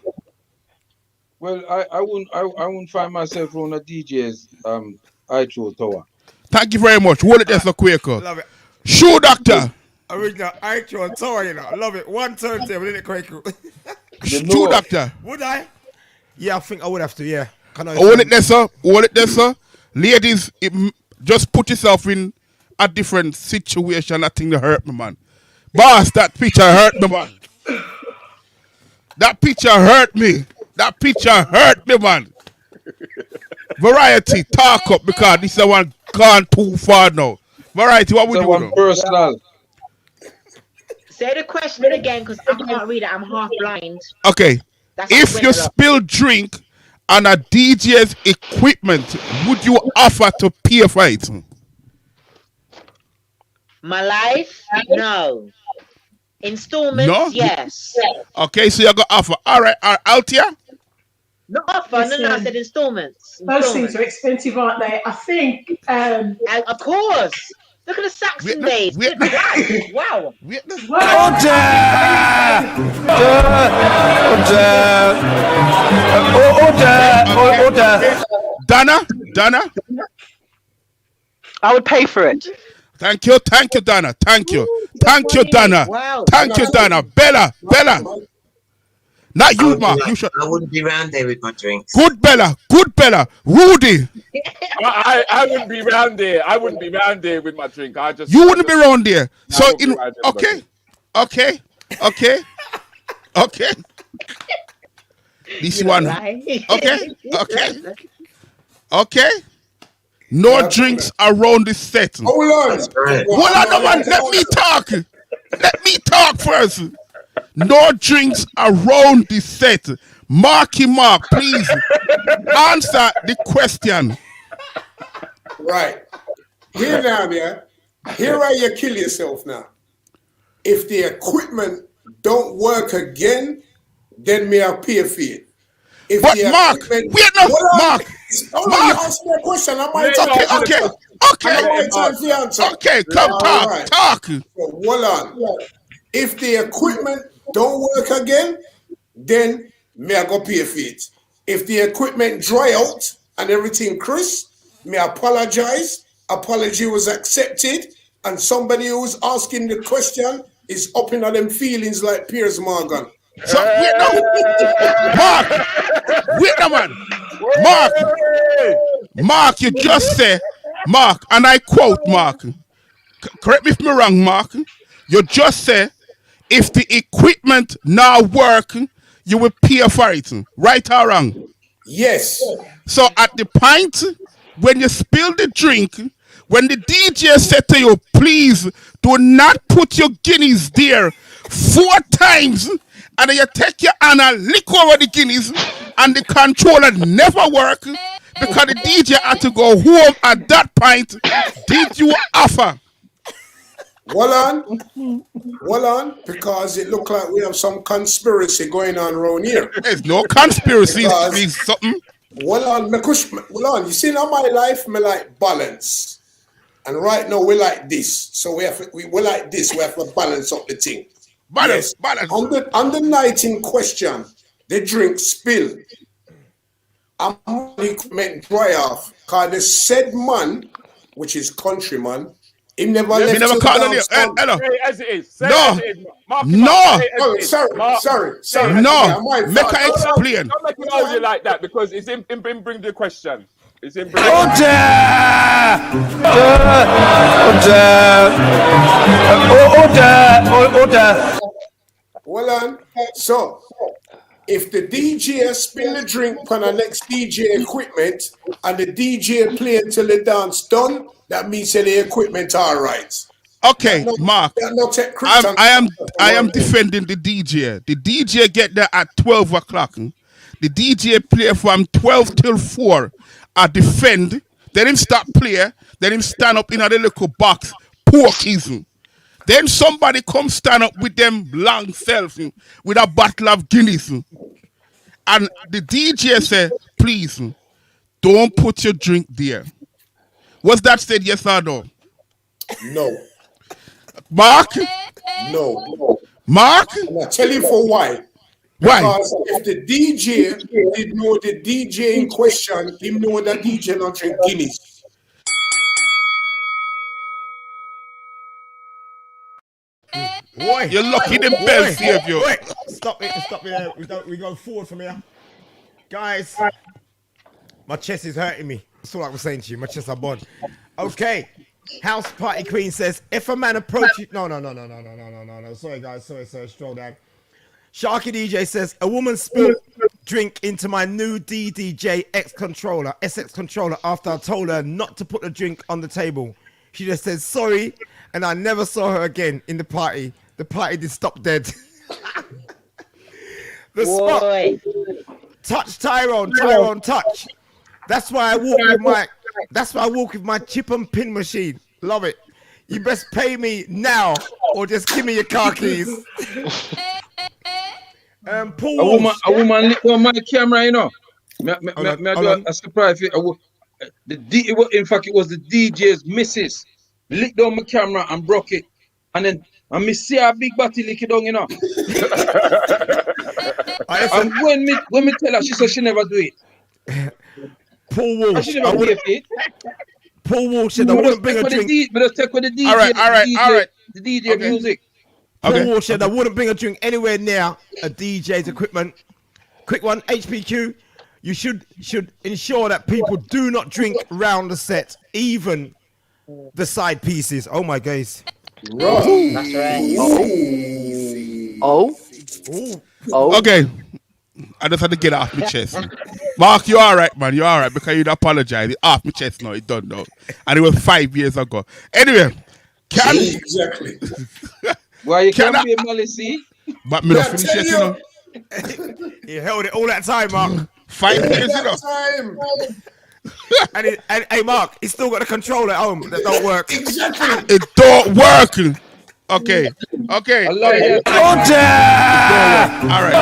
Well, I wouldn't find myself on a DJ's Eichel tower. Thank you very much. Hold it there for Kwaku. Love it. Shoe doctor. Original Eichel tower, you know. I love it. One turntable, isn't it, Kwaku? Shoe doctor. Would I? Yeah, I think I would have to, yeah. Hold it there, sir. Hold it there, sir. Ladies, just put yourself in a different situation. That thing that hurt me, man. Boss, that picture hurt me, man. That picture hurt me. That picture hurt me, man. Variety, talk up because this is one gone too far now. Variety, what we do? One personal. Say the question again because I can't read it. I'm half blind. Okay. That's If you spill drink on a DJ's equipment, would you offer to pay for it? My life? No. Installments? No? Yes. Okay, so you're going to offer. All right, Althea? Not offer, no, I said installments. Those things are expensive, aren't they? I think. Of course. Look at the Saxon days. Wow. Donna? I would pay for it. Thank you, Donna. Thank you, Donna. Wow. Thank you, Donna. Bella. Not you, Mark. You should. I wouldn't be round there with my drinks. Good Bella. Rudy. I wouldn't be round there. I wouldn't be round there with my drink. You wouldn't be round there. So okay. This one. Okay. No drinks around the set. Hold on. Hold on, man. Let me talk first. No drinks around the set. Mark, please answer the question. Right. Here now, yeah. Here are you kill yourself now. If the equipment don't work again, then may I pay for it. If but Mark, wait no, Mark. Mark, ask me a question. I might Okay, come talk. So, hold on. If the equipment don't work again, then may I go pay for it. If the equipment dry out and everything crisp, may I apologize. Apology was accepted, and somebody who's asking the question is upping on them feelings like Piers Morgan. So wait no, man. Mark, you just say, Mark, and I quote Mark. Correct me if I'm wrong, Mark. You just say, if the equipment now work, you will pay for it. Right or wrong? Yes. So at the point when you spill the drink, when the DJ said to you, please do not put your guineas there 4 times, and then you take your hand and lick over the guineas, and the controller never work because the DJ had to go home at that point. Did you offer? Well on, because it looked like we have some conspiracy going on around here. There's no conspiracy. It's something. Well on. You see, now my life, me like balance. And right now, we're like this. So we're like this. We have to balance up the thing. Balance. On the night in question, the drink spill. I'm meant dry off. Because the said man, which is countryman, he never left. He never called on you. Hello. Say it as it is. Say No. it as it is. Mark, No. Sorry. No. Make her explain. Don't make it argue like that because it's him bring the question. It's him bring Order. Well on. So, if the DJ spill the drink on the next DJ equipment and the DJ play until the dance done, that means that the equipment all right. Okay, Mark. I am defending the DJ. The DJ get there at 12 o'clock. The DJ play from 12 till 4. I defend. Then him start play. Then him stand up in a little box. Porkies. Then somebody come stand up with them long self with a bottle of Guinness. And the DJ say, please, don't put your drink there. Was that said yes or no? No. Mark? No. Mark? I'll tell you for why. Why? Because if the DJ did know the DJ in question, he know that DJ not drink Guinness. Boy, you're lucky them bells save you. Stop it there. We go forward from here. Guys, my chest is hurting me. That's all I was saying to you. My chest are bond. Okay. House Party Queen says, if a man approaches... No. Sorry, guys. Sorry. Stroll down. Sharky DJ says, a woman spilled drink into my new DDJ SX controller after I told her not to put the drink on the table. She just said sorry, and I never saw her again in the party. The party did stop dead. The spot. Touch Tyrone touch. That's why I walk with my chip and pin machine. Love it. You best pay me now or just give me your car keys. Paul a woman lit on my camera, you know. Me do a surprise. In fact, it was the DJ's missus licked on my camera and broke it, and then me see a big body lick it down, you know. And when me tell her, she said she never do it. Paul Walsh. She never do it. Paul Walsh said I wouldn't bring a drink. But take with the DJ. All right. The DJ music. Paul Walsh said I wouldn't bring a drink anywhere near a DJ's equipment. Quick one, HPQ. You should ensure that people do not drink round the set, even the side pieces. Oh my guys. Right. That's right. Oh. Okay. I just had to get it off my chest. Mark, you all right, man. You all right because you apologize. It's off my chest now. It done now. And it was 5 years ago. Anyway. Exactly. Why you can't be a Malice? But me not finish yet, you know. He held it all that time, Mark. 5 years, you know. and hey, Mark, he's still got a controller at home that don't work. Exactly. It don't work. Okay. Order! All right.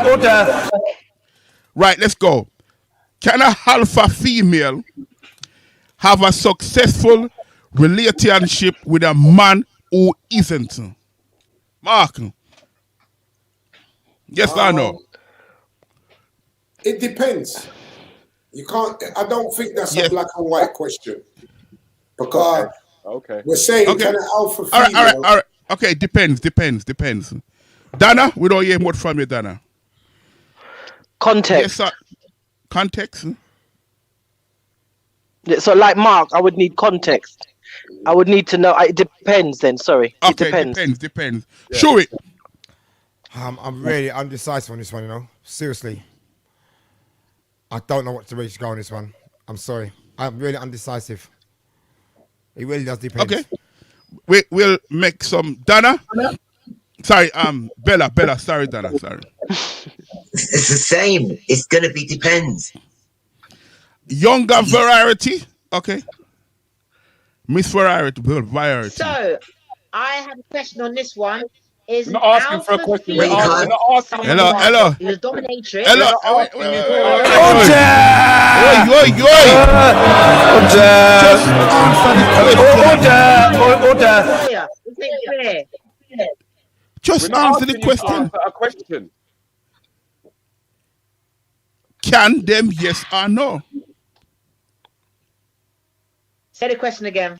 Order! Right, let's go. Can a alpha female have a successful relationship with a man who isn't? Mark. Yes or no? It depends. You can't. I don't think that's a black and white question. Because we're saying can an alpha female... All right. Okay, depends. Donna, we don't hear much from you, Donna. Context. Yes, sir. Context? So, like Mark, I would need context. I would need to know. It depends then, sorry. Okay, it depends. Yeah. Show it. I'm really undecisive on this one, you know. Seriously. I don't know what to reach to go on this one. I'm sorry. I'm really undecisive. It really does depend. Okay. We'll make some Donna. Sorry, Bella. Sorry, Donna. Sorry. It's the same. It's gonna be depends. Younger variety. Okay. Miss Variety. So, I have a question on this one. Is We're not asking for a question. We're not asking. Hello. Is dominatrix? Hello. Just answer the question. A question. Can them yes or no? Say the question again.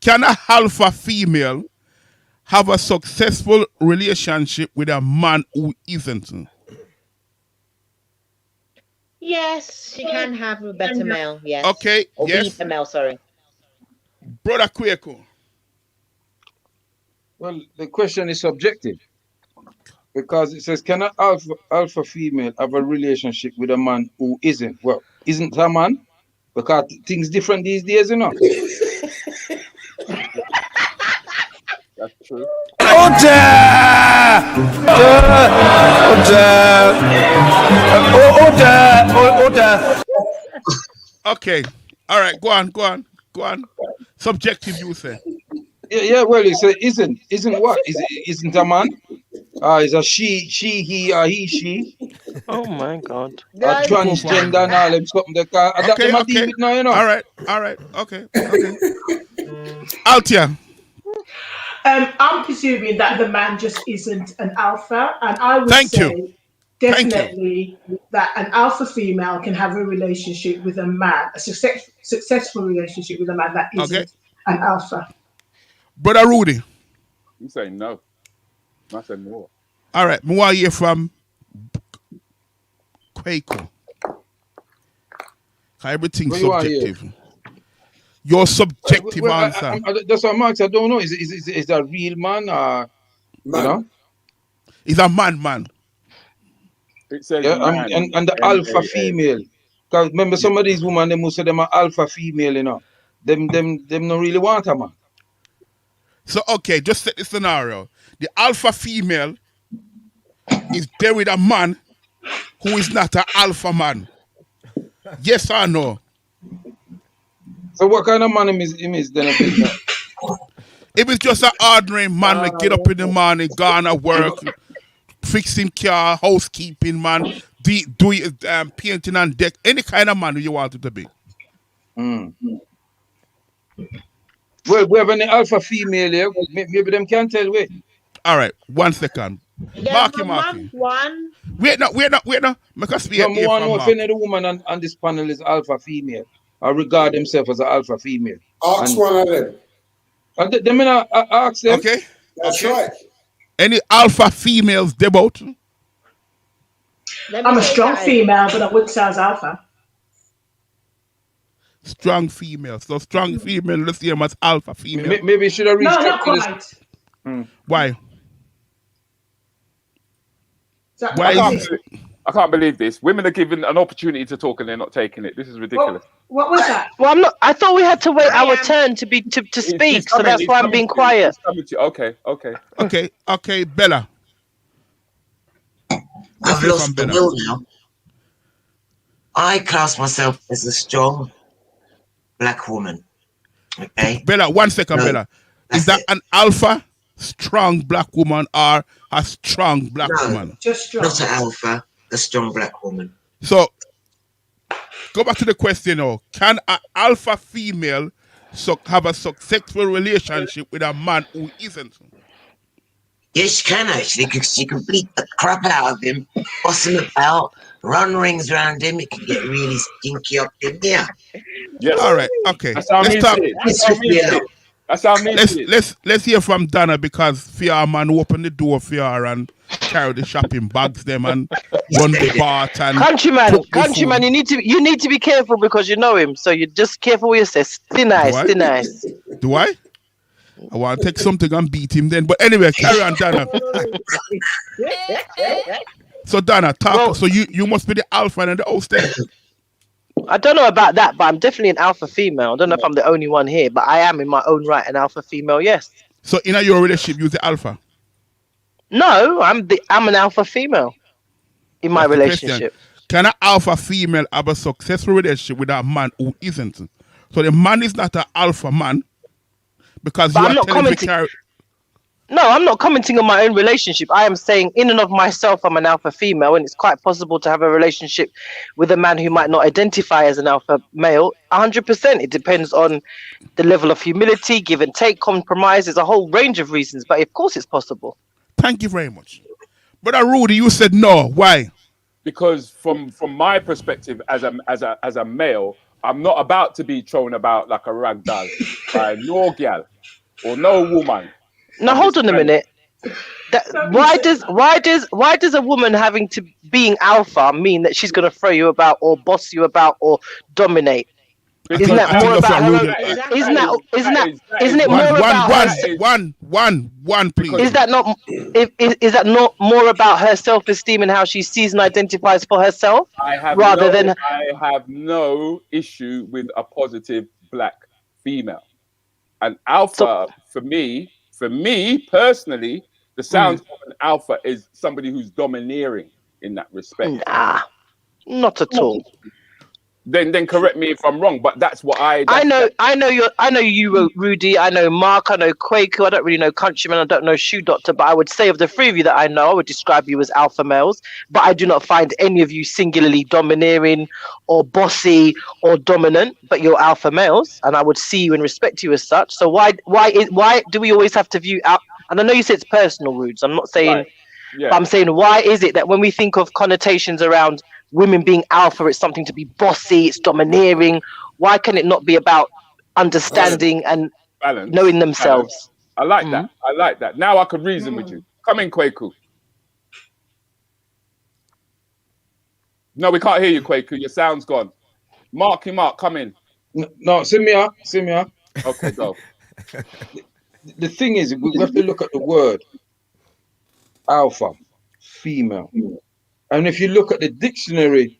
Can a alpha female have a successful relationship with a man who isn't? Yes, she can have a better male. Yes. Okay. Or Yes. better male. Sorry. Brother Kwaku. Well, the question is subjective because it says, can an alpha female have a relationship with a man who isn't? Well, isn't a man? Because things different these days, you know. That's true. Okay. All right. Go on. Subjective, you say. Yeah. Well, it's a isn't what? Isn't a man? Is a she, he, or he, she. Oh my God. Transgender and all them something that can deal with now, you know. All right. Okay. Althea. I'm presuming that the man just isn't an alpha, and I would say definitely that an alpha female can have a relationship with a man, a successful relationship with a man that isn't an alpha. Brother Rudi. You say no. I said no. All right. I want to hear from Kwaku. Everything's subjective. Your subjective answer. That's what Max, I don't know. Is that a real man or you know? He's a man. It says man. And the alpha female. Because remember some of these women, they must say them are alpha female, you know. Them don't really want a man. So okay, just set the scenario. The alpha female is there with a man who is not an alpha man. Yes or no? So what kind of man him is then? If it's just an ordinary man that get up in the morning, gone to work, fixing car, housekeeping man, do painting on deck, any kind of man you want it to be. Well, we have an alpha female here. Maybe them can tell we. All right, 1 second. Marky. One. Wait no. Make us be Someone who offended the woman on this panel is alpha female. Or regard themselves as an alpha female. Ask one of them. Them ask them. Okay. That's right. Any alpha females debout? I'm a strong female, but I wouldn't say I was alpha. Strong female. So strong female, let's see him as alpha female. Maybe you should have reached No, not quite. Why? I can't believe this. Women are given an opportunity to talk and they're not taking it. This is ridiculous. What was that? Well, I'm not. I thought we had to wait our turn to speak, so that's why I'm being quiet. Okay, Bella. I've lost the will now. I class myself as a strong black woman. Okay. Bella, 1 second, Bella. Is that an alpha, strong black woman, or a strong black woman? Just strong. Not an alpha, a strong black woman. So, go back to the question now. Can an alpha female have a successful relationship with a man who isn't? Yes, she can actually, because she can beat the crap out of him, boss him about, run rings around him. It can get really stinky up in there. Yes. All right. Okay. That's how Let's talk. That's how Let's hear from Donna, because fear man open the door for her and carry the shopping bags them and run the bar and countryman, you need to be careful because you know him, so you just careful what you say. Stay nice. Do I? I want to take something and beat him then. But anyway, carry on, Donna. So Donna, talk. So you must be the alpha and the host then. I don't know about that, but I'm definitely an alpha female. I don't know if I'm the only one here, but I am in my own right an alpha female. Yes. So in your relationship, you're the alpha. No, I'm an alpha female in my That's the relationship. question. Can an alpha female have a successful relationship with a man who isn't? So the man is not an alpha man because But you I'm are not telling commenting. No, I'm not commenting on my own relationship. I am saying in and of myself, I'm an alpha female, and it's quite possible to have a relationship with a man who might not identify as an alpha male. 100%. It depends on the level of humility, give and take, compromise. There's a whole range of reasons, but of course it's possible. Thank you very much. Brother Rudi, you said no. Why? Because from my perspective as a male, I'm not about to be thrown about like a rag doll by no gal or no woman. Now hold on a minute. Why does a woman having to being alpha mean that she's going to throw you about or boss you about or dominate? Isn't that more about her own? Isn't it more about one, please? Is that not more about her self-esteem and how she sees and identifies for herself? I have no issue with a positive black female. An alpha for me personally, the sound of an alpha is somebody who's domineering in that respect. Nah, not at all. Then correct me if I'm wrong, but that's what I know you, Rudi. I know Mark. I know Kwaku. I don't really know Countryman. I don't know Shoe Doctor. But I would say of the three of you that I know, I would describe you as alpha males. But I do not find any of you singularly domineering or bossy or dominant. But you're alpha males, and I would see you and respect you as such. So why do we always have to view out? And I know you say it's personal, Rudes. I'm not saying. Right. Yeah. But I'm saying, why is it that when we think of connotations around women being alpha, it's something to be bossy, it's domineering? Why can it not be about understanding and balance, knowing themselves? I like that. I like that. Now I could reason with you. Come in, Kwaku. No, we can't hear you, Kwaku. Your sound's gone. Mark, come in. No, see me out. Okay, go. The thing is, we have to look at the word alpha, female. And if you look at the dictionary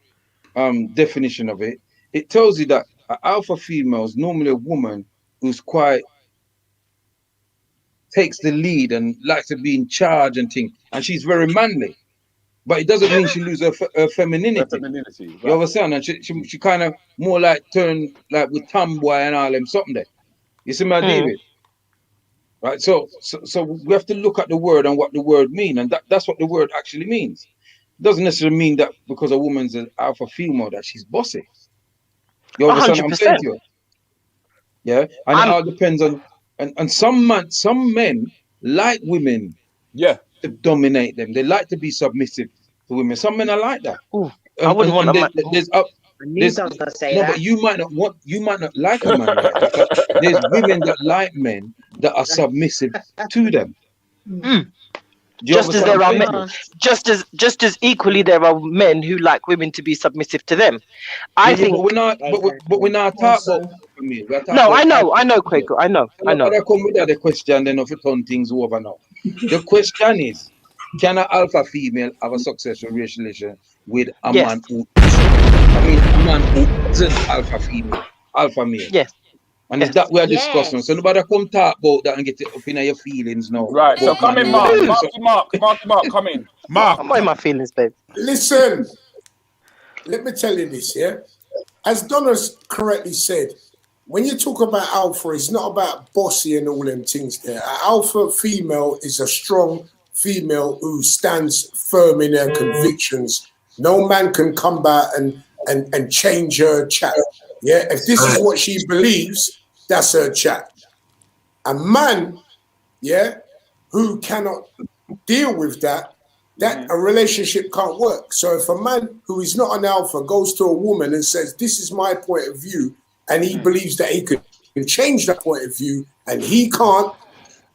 definition of it, it tells you that an alpha female is normally a woman who's quite takes the lead and likes to be in charge and things, and she's very manly. But it doesn't mean she loses her femininity. Right. You understand? And she kind of more like turn like with tomboy and all them something there. You see my David? Right. So we have to look at the word and what the word means, and that's what the word actually means. It doesn't necessarily mean that because a woman's an alpha female that she's bossy. You understand 100%. What I'm saying to you? Yeah, and it all depends on and some men like women to dominate them. They like to be submissive to women. Some men are like that. I wouldn't want a man. But you might not like a man like that. There's women that like men that are submissive to them. Just as there are men, just as equally there are men who like women to be submissive to them. I think. But we're not talking about me. No, I know, Kwaku. I know. I come with the question then of turn things over now. The question is, can an alpha female have a successful relationship with a man who? I mean, a man who isn't alpha female, alpha male. Yes. And it's that we are discussing. So nobody come talk about that and get it up in your feelings now. Right. So come in, Mark, come in. Mark. I'm in my feelings, babe. Listen, let me tell you this, yeah? As Donna's correctly said, when you talk about alpha, it's not about bossy and all them things there. An alpha female is a strong female who stands firm in her convictions. No man can come back and change her chat. Yeah, if this is what she believes, that's her chat. A man, who cannot deal with that a relationship can't work. So if a man who is not an alpha goes to a woman and says, this is my point of view, and he believes that he can change that point of view, and he can't,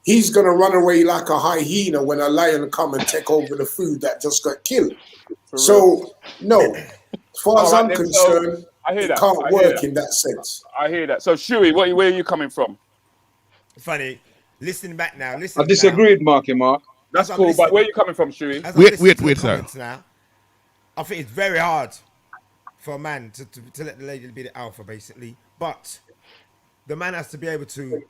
he's going to run away like a hyena when a lion come and take over the food that just got killed. So, no, as far as I'm concerned, it can't work in that sense. I hear that. So, Shuey, where are you coming from? Funny. Listening back now. I disagreed, Mark. That's cool, but where are you coming from, Shuey? Wait, sir. Now, I think it's very hard for a man to let the lady be the alpha, basically. But the man has to be able to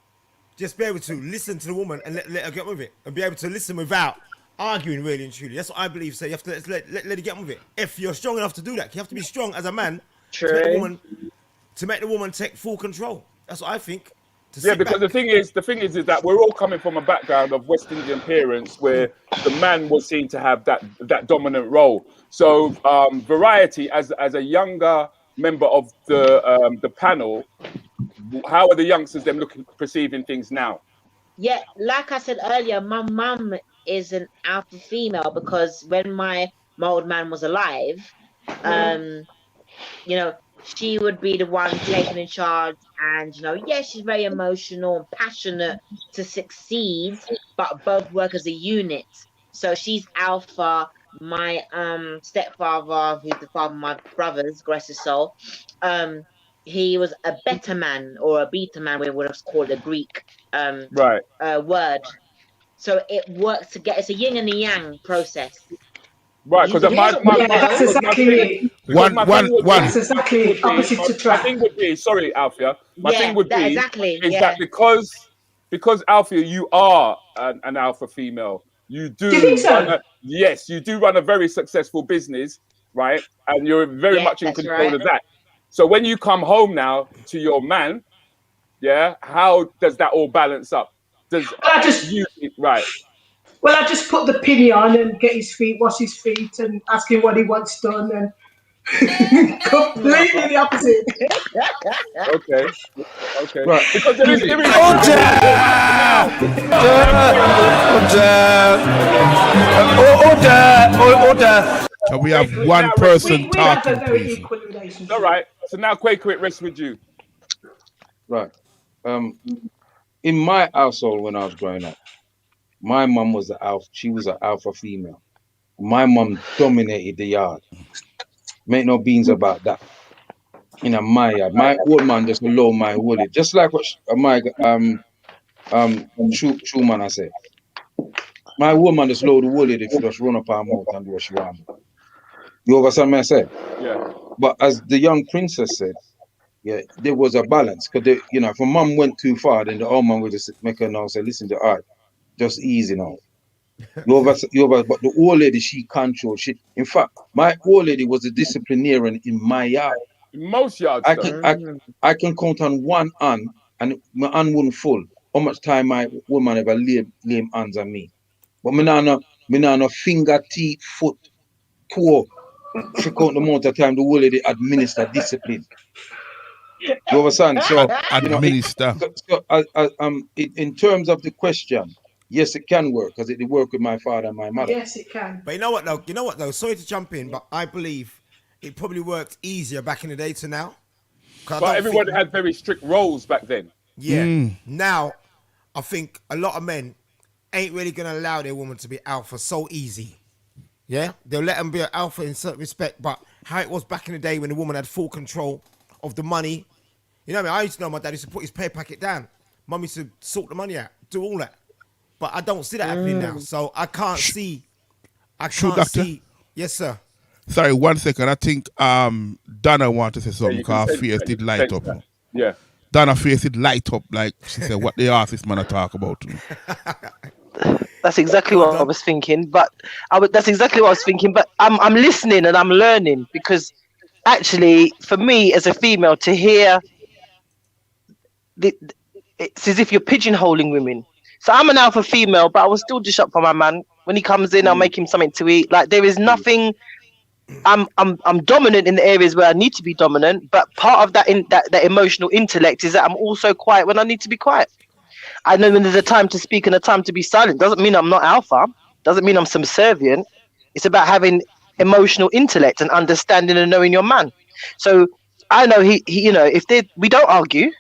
just be able to listen to the woman and let her get with it, and be able to listen without arguing, really and truly. That's what I believe. So you have to let her get with it. If you're strong enough to do that, you have to be strong as a man to make the woman take full control. That's what I think. Yeah, because the thing is that we're all coming from a background of West Indian parents where the man was seen to have that dominant role. So Variety, as a younger member of the panel, how are the youngsters perceiving things now? Yeah, like I said earlier, my mum is an alpha female because when my old man was alive, you know, she would be the one taking in charge, and she's very emotional and passionate to succeed, but both work as a unit. So she's alpha. My stepfather, who's the father of my brothers, bless his soul, he was a beta man or a beta man, we would have called a Greek word. So it works to get, it's a yin and a yang process. Right, because that's exactly one. That's exactly opposite to track. My thing would be, sorry, Althea. My thing would be that because Althea, you are an alpha female. You do. Do you think so? Yes, you do run a very successful business, right? And you're very much in control of that. So when you come home now to your man, how does that all balance up? Well, I just put the pinny on and get his feet, wash his feet, and ask him what he wants done, and completely the opposite. Okay. Right. Because there is order. So we have one person talking, please. All right. So now, Kwaku, it rests with you. Right. In my household when I was growing up, my mum was the alpha. She was an alpha female. My mum dominated the yard. Make no beans about that. In my yard, my old man just low my woolly, just like what my true man I said. My woman just low the woolly if you just run up her mouth and do what she want. You understand what I said? Yeah. But as the young princess said, there was a balance because if a mum went too far, then the old man would just make her now say, "Listen to her, just easy now." But the old lady, she controlled. In fact, my old lady was a disciplinarian in my yard. In most yards, I can count on one hand, and my hand wouldn't full. How much time my woman ever lay hands on me? But me no finger, teeth, foot, toe. She count the amount of time the old lady administer discipline. You understand? So administer. In terms of the question, yes, it can work because it did work with my father and my mother. Yes, it can. But you know what though? Sorry to jump in, but I believe it probably worked easier back in the day to now. But everyone had very strict roles back then. Yeah. Now, I think a lot of men ain't really going to allow their woman to be alpha so easy. Yeah? They'll let them be an alpha in certain respect, but how it was back in the day when the woman had full control of the money. You know what I mean? I used to know my dad used to put his pay packet down. Mum used to sort the money out, do all that. But I don't see that happening now. So I can't see. Yes, sir. Sorry, 1 second. I think Donna wanted to say something because her face did light up. Yeah. Donna face did light up like she said, what the artist man talk about. That's exactly what I was thinking. But that's exactly what I was thinking. But I'm listening and I'm learning because actually, for me as a female, to hear it's as if you're pigeonholing women. So I'm an alpha female, but I will still dish up for my man. When he comes in, I'll make him something to eat. Like there is nothing. I'm dominant in the areas where I need to be dominant, but part of that emotional intellect is that I'm also quiet when I need to be quiet. I know when there's a time to speak and a time to be silent. Doesn't mean I'm not alpha. Doesn't mean I'm subservient. It's about having emotional intellect and understanding and knowing your man. So I know he we don't argue.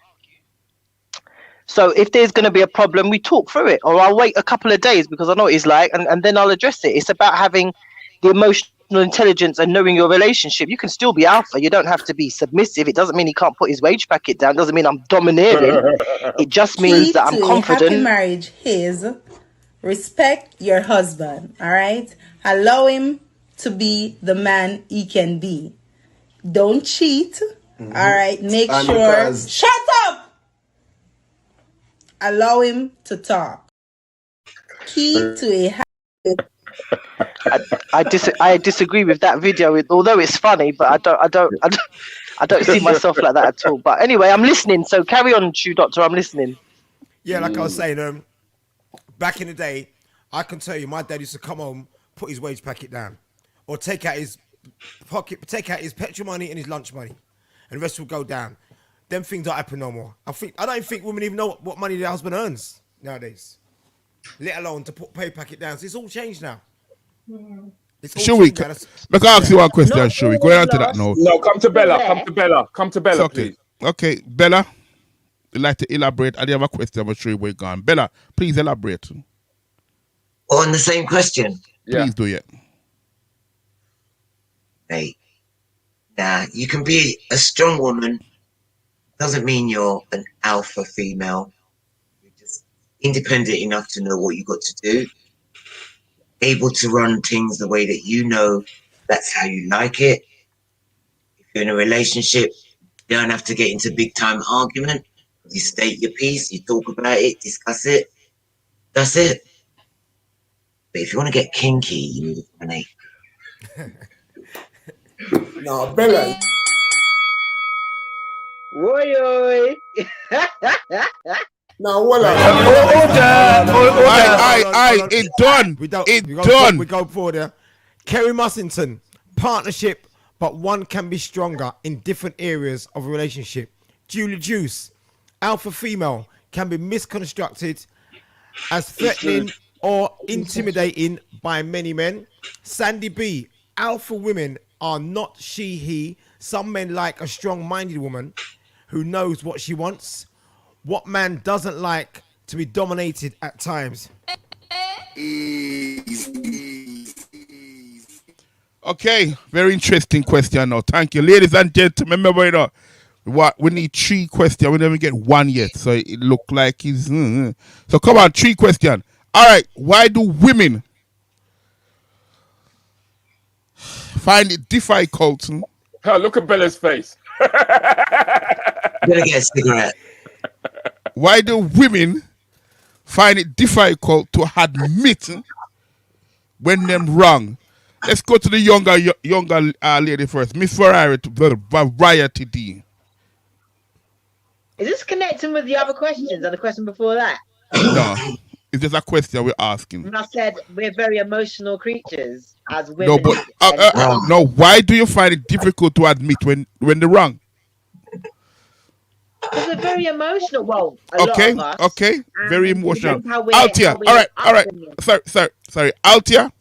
So if there's going to be a problem, we talk through it, or I'll wait a couple of days because I know what he's like, and then I'll address it. It's about having the emotional intelligence and knowing your relationship. You can still be alpha. You don't have to be submissive. It doesn't mean he can't put his wage packet down. It doesn't mean I'm domineering. It just means that I'm confident. Happy marriage is respect your husband, all right? Allow him to be the man he can be. Don't cheat. All right. Make And sure. because- Shut up. Allow him to talk. Keep to a I disagree with that video. Although it's funny, but I don't see myself like that at all. But anyway, I'm listening. So carry on, Shoe Doctor. I'm listening. Yeah, like I was saying, back in the day, I can tell you, my dad used to come home, put his wage packet down, or take out his petrol money and his lunch money, and the rest will go down. Them things don't happen no more. I don't think women even know what money their husband earns nowadays, let alone to put pay packet down. So it's all changed now. Should we? Look, I'll ask you one question, should we? Go on to that now. No, come to Bella. Come to Bella, please. Okay, Bella, you'd like to elaborate? I do have a question. I'm sure we're gone. Bella, please elaborate. On the same question. Please do it. Hey, now you can be a strong woman. Doesn't mean you're an alpha female. You're just independent enough to know what you got to do. Able to run things the way that you know that's how you like it. If you're in a relationship, you don't have to get into big time argument. You state your piece, you talk about it, discuss it. That's it. But if you want to get kinky, you need a money. Now, Bella. Oi. Now, what It's done. We go forward there. Kerry Mussington, partnership, but one can be stronger in different areas of a relationship. Julie Juice, alpha female, can be misconstrued as threatening or intimidating by many men. Sandy B, alpha women are not she, he. Some men like a strong-minded woman who knows what she wants. What man doesn't like to be dominated at times? Okay, very interesting question now. Thank you. Ladies and gentlemen, remember, you know, we need 3 questions. We never get 1 yet, so it look like he's... So come on, 3 questions. All right, why do women find it difficult? Oh, look at Bella's face. Gonna get a cigarette. Why do women find it difficult to admit when them wrong? Let's go to the younger lady first, Miss Variety D. Is this connecting with the other questions and the question before that? No, it's just a question we're asking. And I said we're very emotional creatures as women. No, but no. Why do you find it difficult to admit when they're wrong? Because we're very emotional. Well, a lot of us. Okay, very emotional. Althea, all right. Sorry, Althea.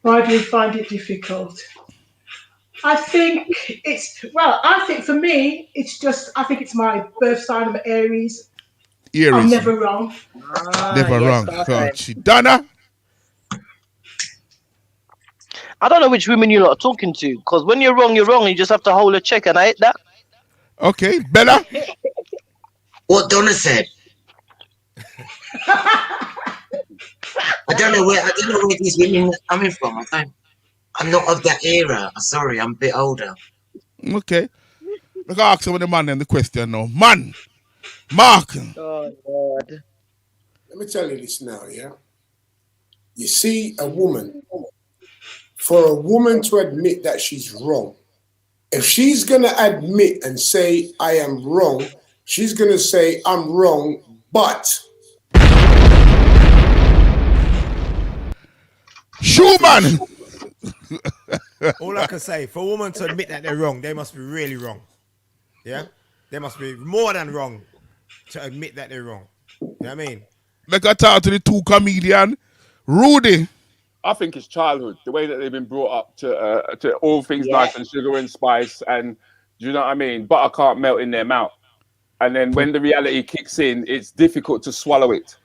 Why do you find it difficult? I think for me, I think it's my birth sign. I'm Aries. I'm never wrong. Never wrong. So, Donna? I don't know which women you're not talking to, because when you're wrong, you just have to hold a check, and I hate that. Okay, Bella? What Donna said. I don't know where these women are coming from. I'm not of that era. Sorry, I'm a bit older. Okay. Look, I'll ask some of the man then the question now. Man, Mark. Oh, God. Let me tell you this now, yeah? You see, for a woman to admit that she's wrong, if she's going to admit and say, I am wrong, she's going to say, I'm wrong, but... Schumann! All I can say, for a woman to admit that they're wrong, they must be really wrong. Yeah? They must be more than wrong to admit that they're wrong. You know what I mean? Make a talk to the 2 comedians. Rudi. I think it's childhood, the way that they've been brought up to all things nice and sugar and spice, and do you know what I mean? Butter can't melt in their mouth. And then when the reality kicks in, it's difficult to swallow it.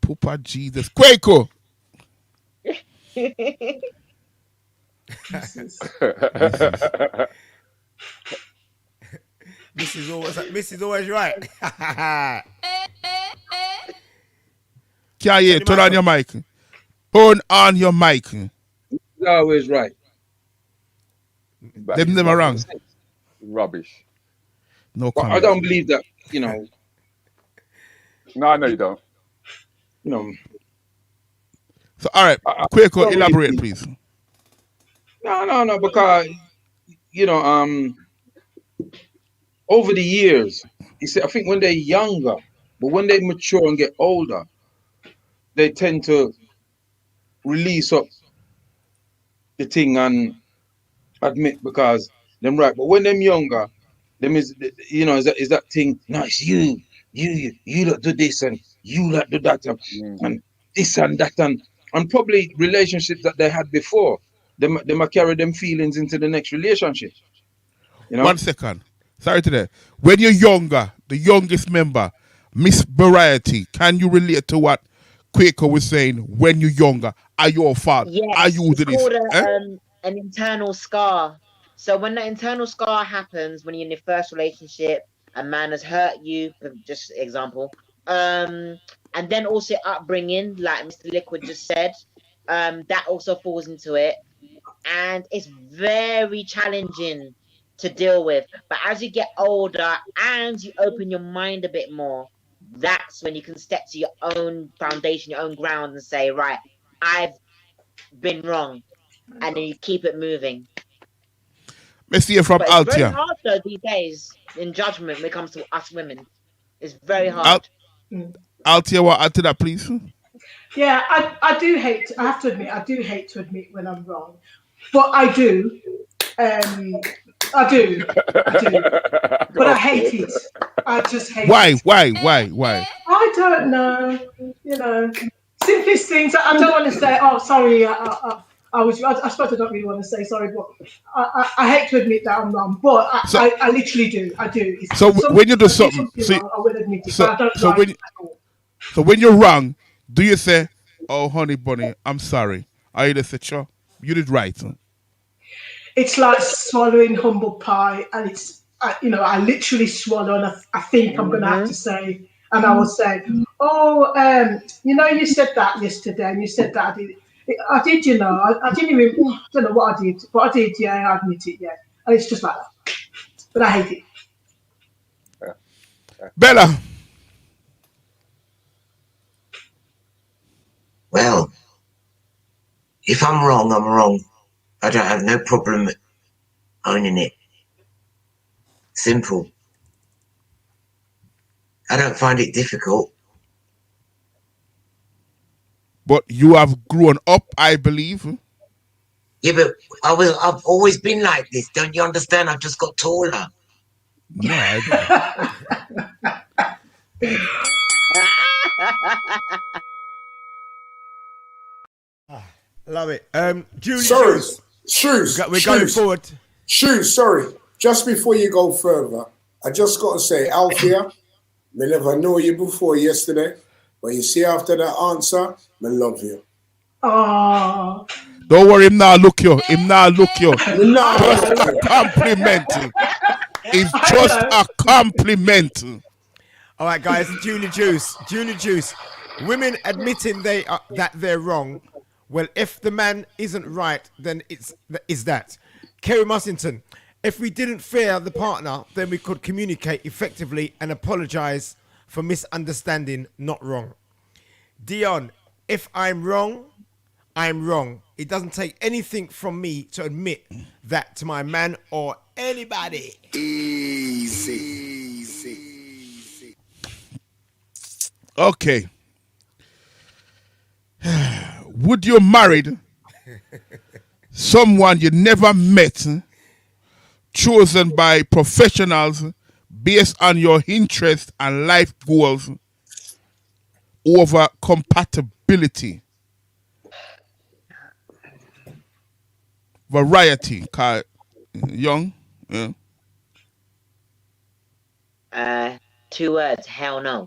Papa Jesus. Kwaku. Miss is always right. Turn on your mic. Turn on your mic. He's always right. But Them never wrong. rubbish. No But comment. I don't believe that, you know. No, I know you don't. You know. So, all right, Kwaku, elaborate, please. No, because, you know, over the years, you see, I think when they're younger, but when they mature and get older, they tend to release up the thing and admit because them right. But when them younger, them is, you know, is that thing, no, it's you lot do this and you lot do that and this and that and probably relationships that they had before, they might carry them feelings into the next relationship. You know? 1 second. Sorry to that. When you're younger, the youngest member, Miss Variety, can you relate to what Kwaku was saying when you're younger? Are you a father? Yes, Are you it's do this? called an internal scar. So when the internal scar happens, when you're in your first relationship, a man has hurt you, just example, and then also upbringing, like Mr. Lickwood just said, that also falls into it, and it's very challenging to deal with. But as you get older and you open your mind a bit more, that's when you can step to your own foundation, your own ground, and say, right, I've been wrong, and then you keep it moving. Let's see it from But it's very Althea. hard though these days in judgment when it comes to us women. It's very hard. Althea, what add to that, please? Yeah, I do hate. I have to admit, I do hate to admit when I'm wrong, but I do. I do. But I hate it. I just hate it. Why? I don't know. You know, simplest things. I don't want to say. Oh, sorry. I suppose I don't really want to say sorry, but I hate to admit that I'm wrong. But I literally do. I do. So when you do something, wrong, I will admit it. But I don't like it at all. So when you're wrong, do you say, "Oh, honey bunny, I'm sorry"? Or you just say, "Sure, you did right"? It's like swallowing humble pie, and it's I literally swallow, and I think I'm going to have to say, and I will say, "Oh, you said that yesterday, and you said that I did, you know, I didn't even, I don't know what I did, but I did, yeah, I admit it, yeah," and it's just like that. But I hate it. Bella. Well, if I'm wrong, I'm wrong. I don't have no problem owning it. Simple. I don't find it difficult. But you have grown up, I believe. Yeah, but I've always been like this. Don't you understand? I've just got taller. No, I don't. Love it. Julie. Sorry, Shoes. We're going forward. Shoes, sorry. Just before you go further, I just got to say, Althea, I never know you before yesterday, but you see after that answer, I love you. Oh. Don't worry, him now look you. No. Just a compliment. It's just a compliment. All right, guys. Junior Juice. Women admitting that they're wrong. Well, if the man isn't right, then it's that. Kerry Mussington, if we didn't fear the partner, then we could communicate effectively and apologize for misunderstanding, not wrong. Dion, if I'm wrong, I'm wrong. It doesn't take anything from me to admit that to my man or anybody. Easy. Okay. Would you married someone you never met, chosen by professionals based on your interests and life goals over compatibility? Variety, young, yeah. 2 words. Hell no.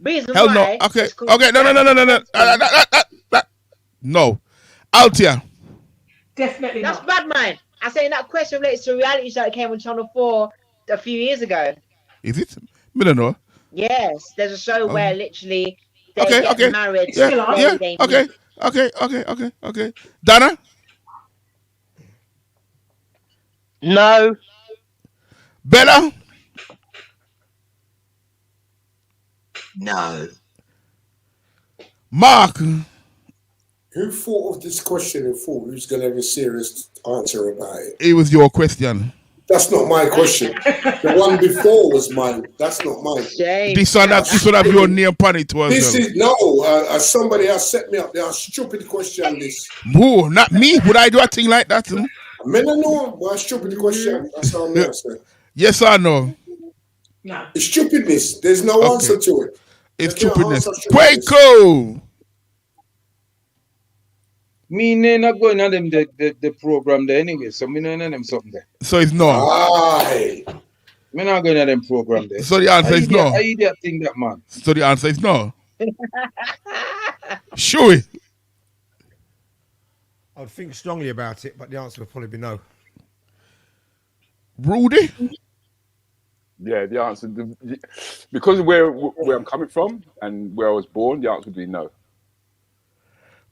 Reason Hell why? no. Okay. No. No. Althea. Definitely That's not. bad, man. I say that question relates to a reality show that came on Channel 4 a few years ago. Is it? I don't know. Yes, there's a show where literally they Okay. get married. Yeah. Okay. Donna? No. Bella? No. Mark? Who thought of this question and thought who's going to have a serious answer about it? It was your question. That's not my question. The one before was mine. That's not mine. This one have your name on it was. This is somebody else set me up. They are stupid question. This. Who? Not me. Would I do a thing like that? I mean, I know. Well, stupid question. That's all I'm asking. Yes or no? No. It's stupidness. There's no answer to it. It's stupidness. Kwaku! Me not going on them the program there anyway, so me not on them something there. So it's no. Aye. Me not going on them program there. So the answer is no. I idiot thing that man. So the answer is no. Sure. I'd think strongly about it, but the answer would probably be no. Rudi? Yeah, the answer, because of where I'm coming from and where I was born, the answer would be no.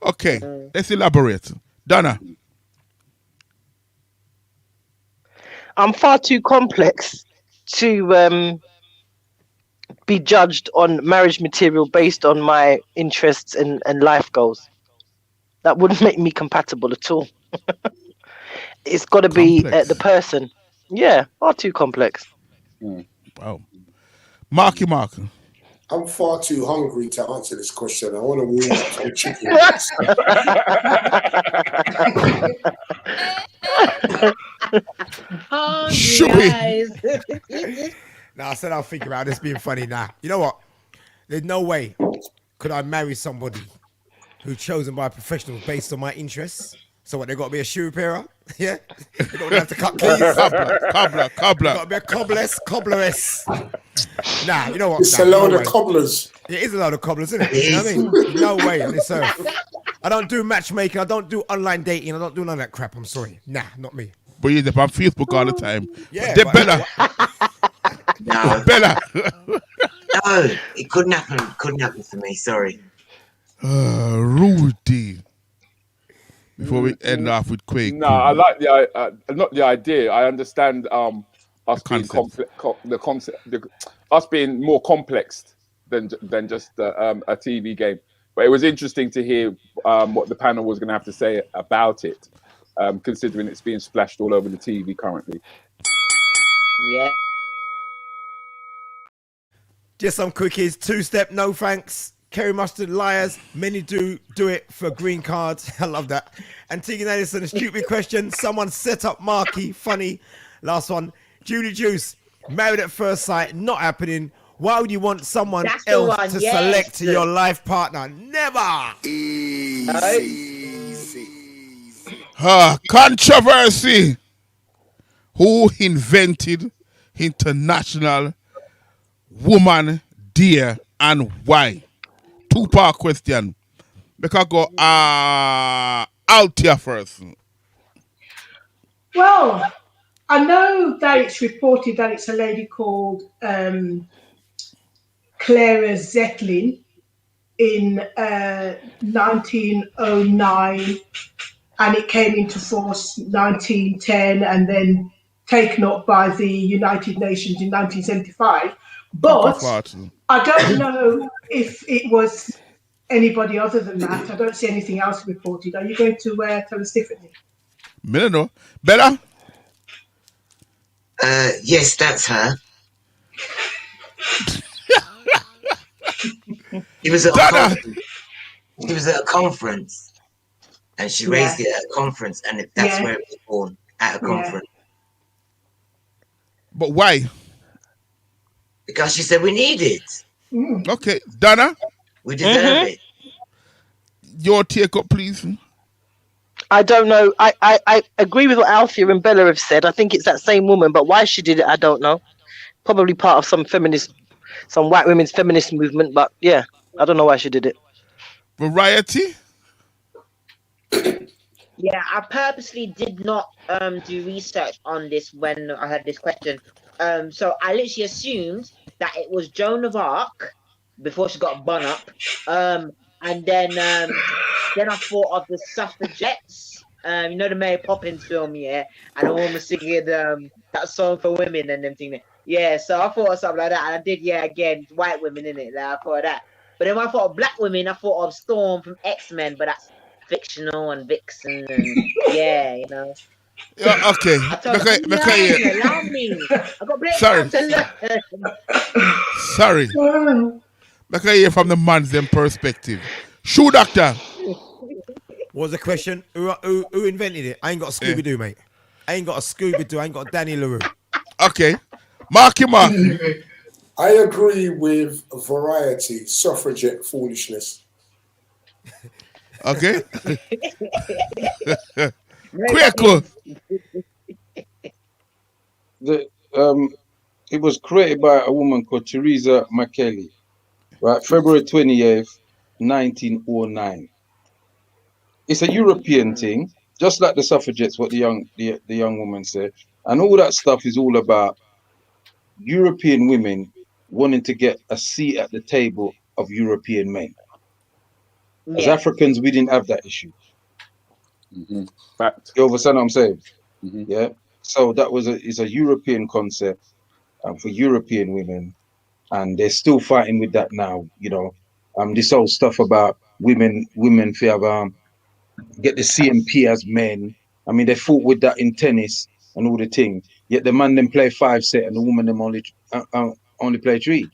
Okay, let's elaborate. Donna? I'm far too complex to be judged on marriage material based on my interests and life goals. That wouldn't make me compatible at all. It's got to be the person. Yeah, far too complex. Wow. Marky Mark. I'm far too hungry to answer this question. I want to warm up some chicken. I said I'll think about this being funny now. You know what? There's no way could I marry somebody who's chosen by professionals based on my interests. So what, they got to be a shoe repairer? Yeah? They don't have to cut keys? Cobbler. Got to be a cobbleress. Nah, you know what? It's a load of cobblers. It is a load of cobblers, isn't it? You know what I mean? No way on this earth. I don't do matchmaking. I don't do online dating. I don't do none of that crap. I'm sorry. Nah, not me. But you're on Facebook all the time. Yeah. They're Bella. No. Bella. No, it couldn't happen. Couldn't happen for me. Sorry. Rudi. Before we end off with Quake. No, I like not the idea. I understand us being us being more complex than just a TV game. But it was interesting to hear what the panel was going to have to say about it, considering it's being splashed all over the TV currently. Yeah. Just some quickies. 2-step, no thanks. Kerry Mustard, liars. Many do it for green cards. I love that. Antigone Edison, a stupid question. Someone set up Marky. Funny. Last one. Julie Juice, married at first sight. Not happening. Why would you want someone else to select your life partner? Never. Controversy. Who invented International Woman Day and why? 2-part question. Make I go Althea first. Well, I know that it's reported that it's a lady called Clara Zetkin in 1909, and it came into force 1910 and then taken up by the United Nations in 1975. But I don't know if it was anybody other than that. I don't see anything else reported. Are you going to tell us differently? Me no. Bella? Yes, that's her. It was at a conference, and she raised it at a conference, and that's where it was born, at a conference. But why? Because she said we need it. Okay, Donna? We deserve it. Your take up, please. I don't know. I agree with what Althea and Bella have said. I think it's that same woman, but why she did it, I don't know. Probably part of some white women's feminist movement, but yeah, I don't know why she did it. Variety? Yeah, I purposely did not do research on this when I had this question. So I literally assumed that it was Joan of Arc before she got bun up. And then I thought of the suffragettes. you know the Mary Poppins film, yeah, and the woman singing that song for women and them thing. Yeah, so I thought of something like that, and I did. Yeah, again, white women in it. Like, I thought of that. But then when I thought of black women, I thought of Storm from X-Men, but that's fictional and Vixen and yeah, you know. Yeah, okay. I told her, allow me. I got break Sorry. to learn. Sorry. Make I hear from the man's them perspective. Shoe doctor. What was the question? Who invented it? I ain't got a Scooby-Doo, mate. I ain't got a Scooby-Doo. I ain't got Danny LaRue. Okay. Marky Mark. I agree with variety, suffragette foolishness. Okay. Kwaku. It was created by a woman called Teresa McKelly, right? February 28th, 1909. It's a European thing, just like the suffragettes, what the young woman said. And all that stuff is all about European women wanting to get a seat at the table of European men. As Africans, we didn't have that issue. Fact. You understand what I'm saying? Yeah. So that is a European concept for European women, and they're still fighting with that now. You know, this whole stuff about women feel get the CMP as men. I mean, they fought with that in tennis and all the thing. Yet the man then play 5 set and the woman them only play 3,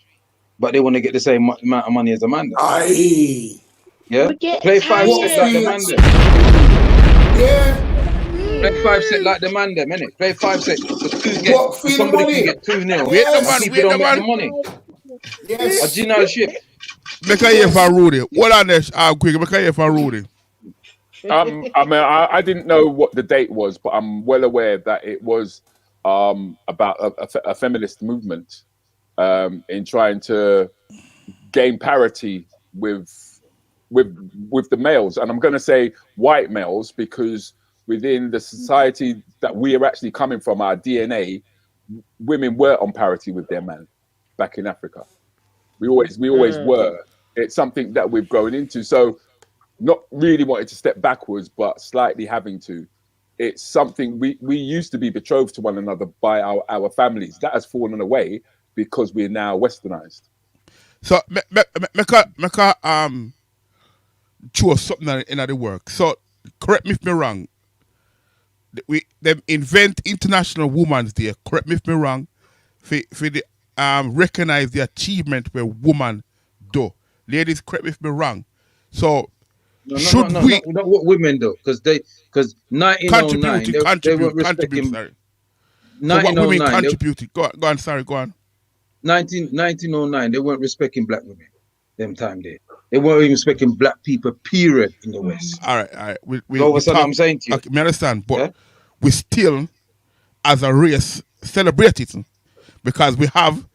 but they want to get the same amount of money as the man. Aye. Yeah, play 5 set like the man them. Yeah. Play 5 set like the man them, innit? Play 5 set. Somebody can get 2-0. Wait the man, people don't make the money. Yes. Original shit. Make I hear from Rudi. What on this? Quick. Make I hear from Rudi. I mean, I didn't know what the date was, but I'm well aware that it was about a feminist movement in trying to gain parity with the males, and I'm going to say white males because within the society that we are actually coming from, our DNA, women were on parity with their men back in Africa. We always were. It's something that we've grown into. So not really wanting to step backwards, but slightly having to. It's something we used to be betrothed to one another by our families. That has fallen away because we're now westernized. So make choose something in the work. So correct me if I'm wrong. Them invent International Women's Day. Correct me if I'm wrong. For the recognize the achievement where women do. Ladies, correct me if I'm wrong. So should we not what women do, because 1909 they were respecting. Sorry. So what women contributed? Go on. Sorry, go on. 1909 they weren't respecting black women. Them time there. They weren't even respecting black people, period, in the West. All right. We I'm saying to you. Okay, I understand, but we still, as a race, celebrate it because we have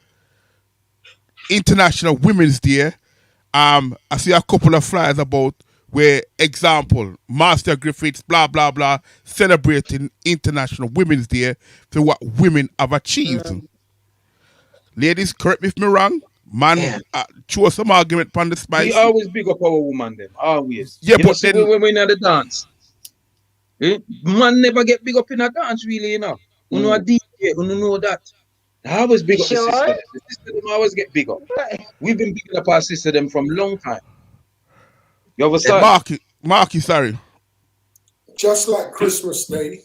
International Women's Day. I see a couple of flyers about where, example, Master Griffiths, blah, blah, blah, celebrating International Women's Day for what women have achieved. Ladies, correct me if I'm wrong. Man, choose some argument on the spice. We always big up our woman, them. Always. Yeah, you but then when we're in the dance, man never get big up in a dance, really, you know. You know a DJ, you know that. I always big up the sister. The sister them always get big up. We've been bigging up our sister them from long time. You understand? Marky, sorry. Just like Christmas Day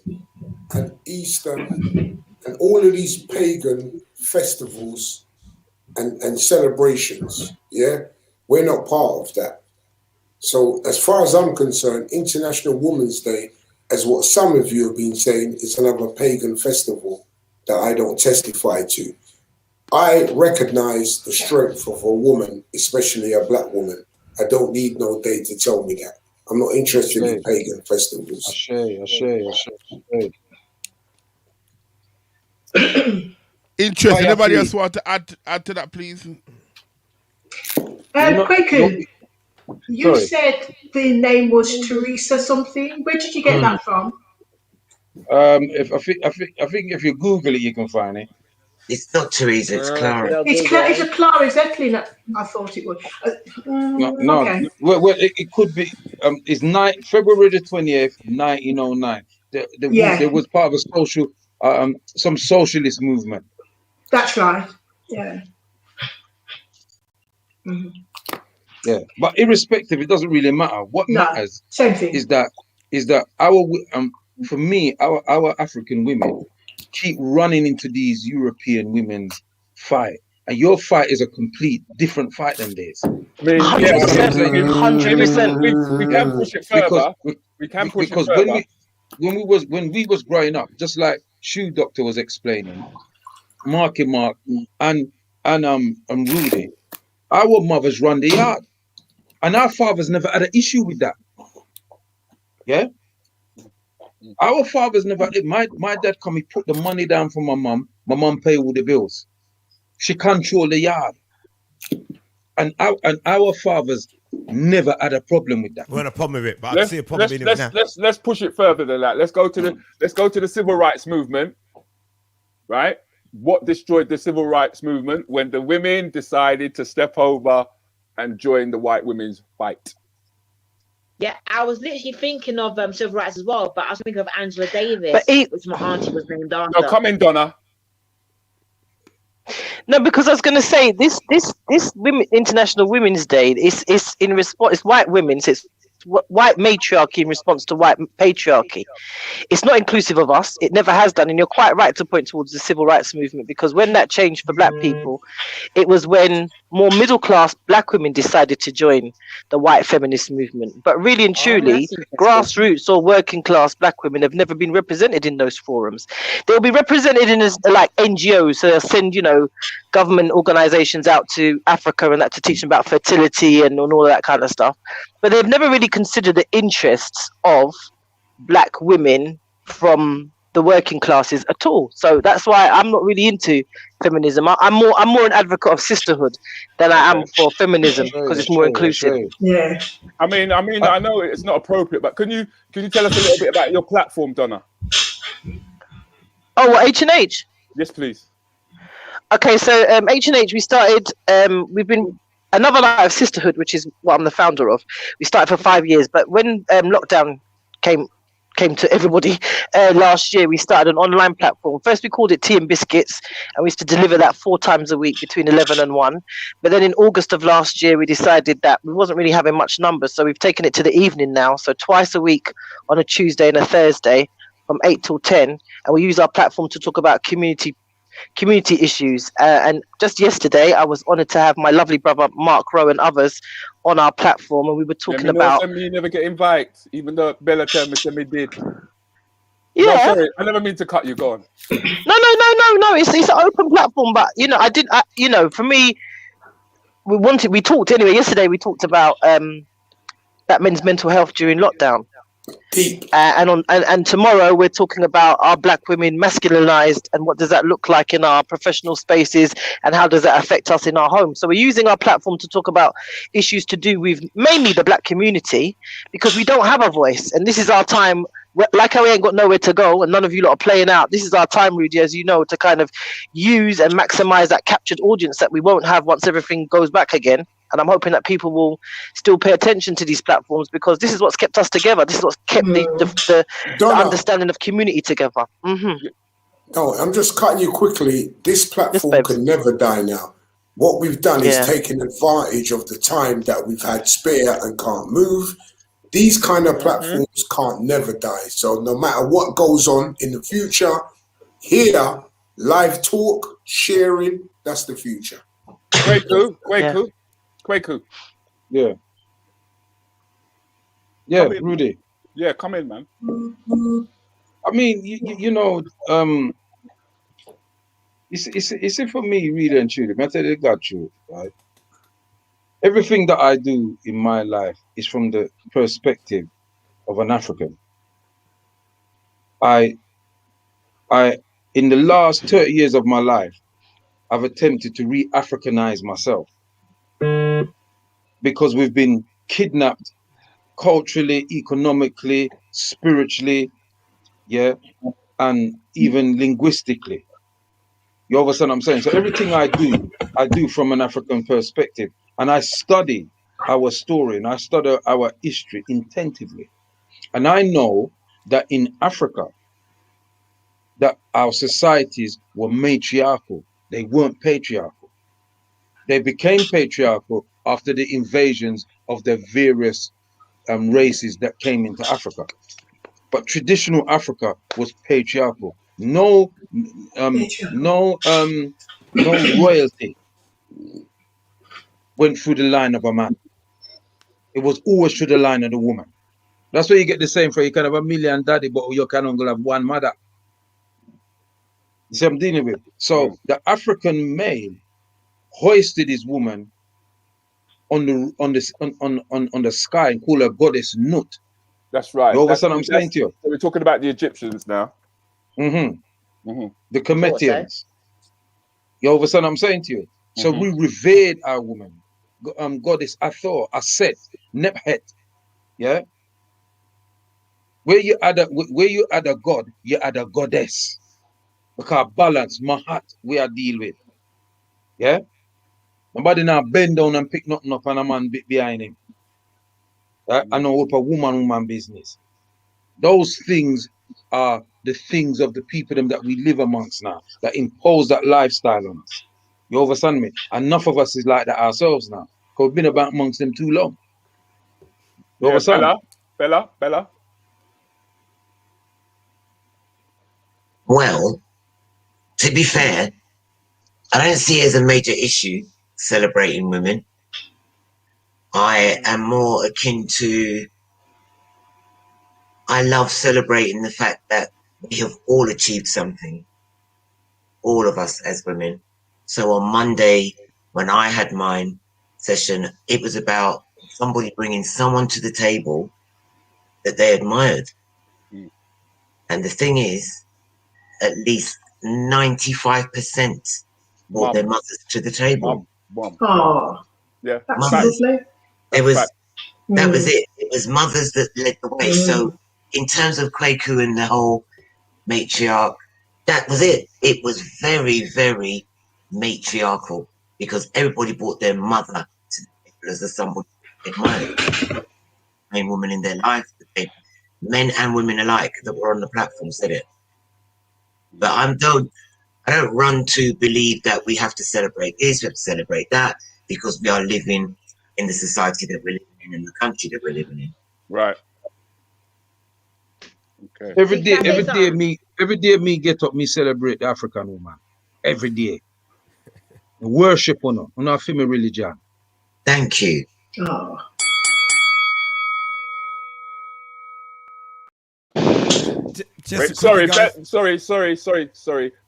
and Easter and all of these pagan festivals and celebrations, we're not part of that. So as far as I'm concerned, International Women's Day, as what some of you have been saying, is another pagan festival that I don't testify to. I recognize the strength of a woman, especially a black woman. I don't need no day to tell me that. I'm not interested in pagan festivals. Interesting. Anybody else want to add to that, please? Kwaku, you said the name was Teresa something. Where did you get that from? I think if you Google it, you can find it. It's not Teresa, it's Clara. It's a Clara, exactly. I thought it was. No. Okay. Well, it could be. It's February the 20th, 1909. There was part of a social, some socialist movement. That's right. Yeah. Mm-hmm. Yeah, but irrespective, it doesn't really matter. What matters same thing. is that our for me, our African women keep running into these European women's fight, and your fight is a complete different fight than theirs. 100%. We can push it further. We can push it further. When we was growing up, just like Shoe Doctor was explaining, Marky Mark and Rudi, our mothers run the yard, and our fathers never had an issue with that. Yeah, our fathers never. My dad come, he put the money down for my mum. My mum pay all the bills. She control the yard, and our fathers never had a problem with that. We had a problem with it, but I see a problem with it now. Let's push it further than that. Let's go to the civil rights movement, right? What destroyed the civil rights movement when the women decided to step over and join the white women's fight? Yeah, I was literally thinking of civil rights as well, but I was thinking of Angela Davis, which my auntie was named after. No, come in, Donna. No, because I was going to say this International Women's Day is in response. It's white women. So it's white matriarchy in response to white patriarchy. It's not inclusive of us. It never has done. And you're quite right to point towards the civil rights movement, because when that changed for black people, it was when more middle class black women decided to join the white feminist movement. But really and truly, grassroots or working class black women have never been represented in those forums. They'll be represented in as like NGOs, so they'll send, government organizations out to Africa and that to teach them about fertility and all of that kind of stuff. But they've never really considered the interests of black women from the working classes at all. So that's why I'm not really into feminism. I'm more an advocate of sisterhood than I am for feminism, because it's more inclusive. Yeah. I mean, I know it's not appropriate, but can you tell us a little bit about your platform, Donna? Oh, what, H&H? Yes, please. Okay, so H&H, we started, we've been Another Light of Sisterhood, which is what I'm the founder of. We started for 5 years, but when lockdown came to everybody last year, we started an online platform. First, we called it Tea and Biscuits, and we used to deliver that 4 times a week between 11 and 1. But then in August of last year, we decided that we wasn't really having much numbers, so we've taken it to the evening now. So twice a week on a Tuesday and a Thursday from 8 till 10, and we use our platform to talk about community issues. And just yesterday, I was honoured to have my lovely brother Mark, Rowe, and others on our platform, and we were talking about. You never get invited, even though Bella told me did. Yeah, no, sorry, I never mean to cut you. Go on. No. It's an open platform, but for me, we talked anyway. Yesterday, we talked about that men's mental health during lockdown. And tomorrow we're talking about our black women masculinized, and what does that look like in our professional spaces, and how does that affect us in our homes. So we're using our platform to talk about issues to do with mainly the black community, because we don't have a voice, and this is our time. Like how we ain't got nowhere to go, and none of you lot are playing out. This is our time, Rudi, as you know, to kind of use and maximize that captured audience that we won't have once everything goes back again. And I'm hoping that people will still pay attention to these platforms, because this is what's kept us together. This is what's kept the understanding of community together. Mm-hmm. No, I'm just cutting you quickly. This platform can never die now. What we've done is taken advantage of the time that we've had spare and can't move. These kind of platforms can't never die. So no matter what goes on in the future, here, live talk, sharing, that's the future. Kwaku. Yeah, Rudi. Yeah, come in, man. I mean, it's for me, really and truly. I tell you the truth, right? Everything that I do in my life is from the perspective of an African. I in the last 30 years of my life, I've attempted to re-Africanize myself, because we've been kidnapped culturally, economically, spiritually, and even linguistically. You understand what I'm saying? So everything I do from an African perspective. And I study our story and I study our history intentively. And I know that in Africa, that our societies were matriarchal. They weren't patriarchal. They became patriarchal after the invasions of the various races that came into Africa. But traditional Africa was patriarchal. No royalty went through the line of a man. It was always through the line of the woman. That's why you get the same for you can have a million daddy, but you can only have one mother. You see what I'm dealing with? So the African male hoisted his woman on the sky and call her goddess Nut. That's right. You understand what I'm saying to you? So we're talking about the Egyptians now. The Cometians. You understand what I'm saying to you? So we revered our woman, goddess Hathor, Aset, Nebhet. Yeah. Where you add a god, you add a goddess. Because balance, mahat, we are deal with. Yeah. Nobody now bend down and pick nothing up and a man behind him. I know what a woman business. Those things are the things of the people them that we live amongst now, that impose that lifestyle on us. You understand me? Enough of us is like that ourselves now. Because we've been about amongst them too long. You understand? Bella. Well, to be fair, I don't see it as a major issue celebrating women. I am more akin to, I love celebrating the fact that we have all achieved something, all of us as women. So on Monday, when I had mine session, it was about somebody bringing someone to the table that they admired. And the thing is, at least 95% brought their mothers to the table. Oh, yeah, that's lovely. That was it. It was mothers that led the way. So in terms of Kwaku and the whole matriarch, that was it. It was very, very matriarchal because everybody brought their mother to the table as somebody they admired. Main woman in their life, men and women alike that were on the platform said it. But I don't run to believe that we have to celebrate this, we have to celebrate that, because we are living in the society that we're living in the country that we're living in. Right. Okay. Every day me get up, me celebrate the African woman. Every day. Worship on her female religion. Thank you. Oh. Wait, sorry.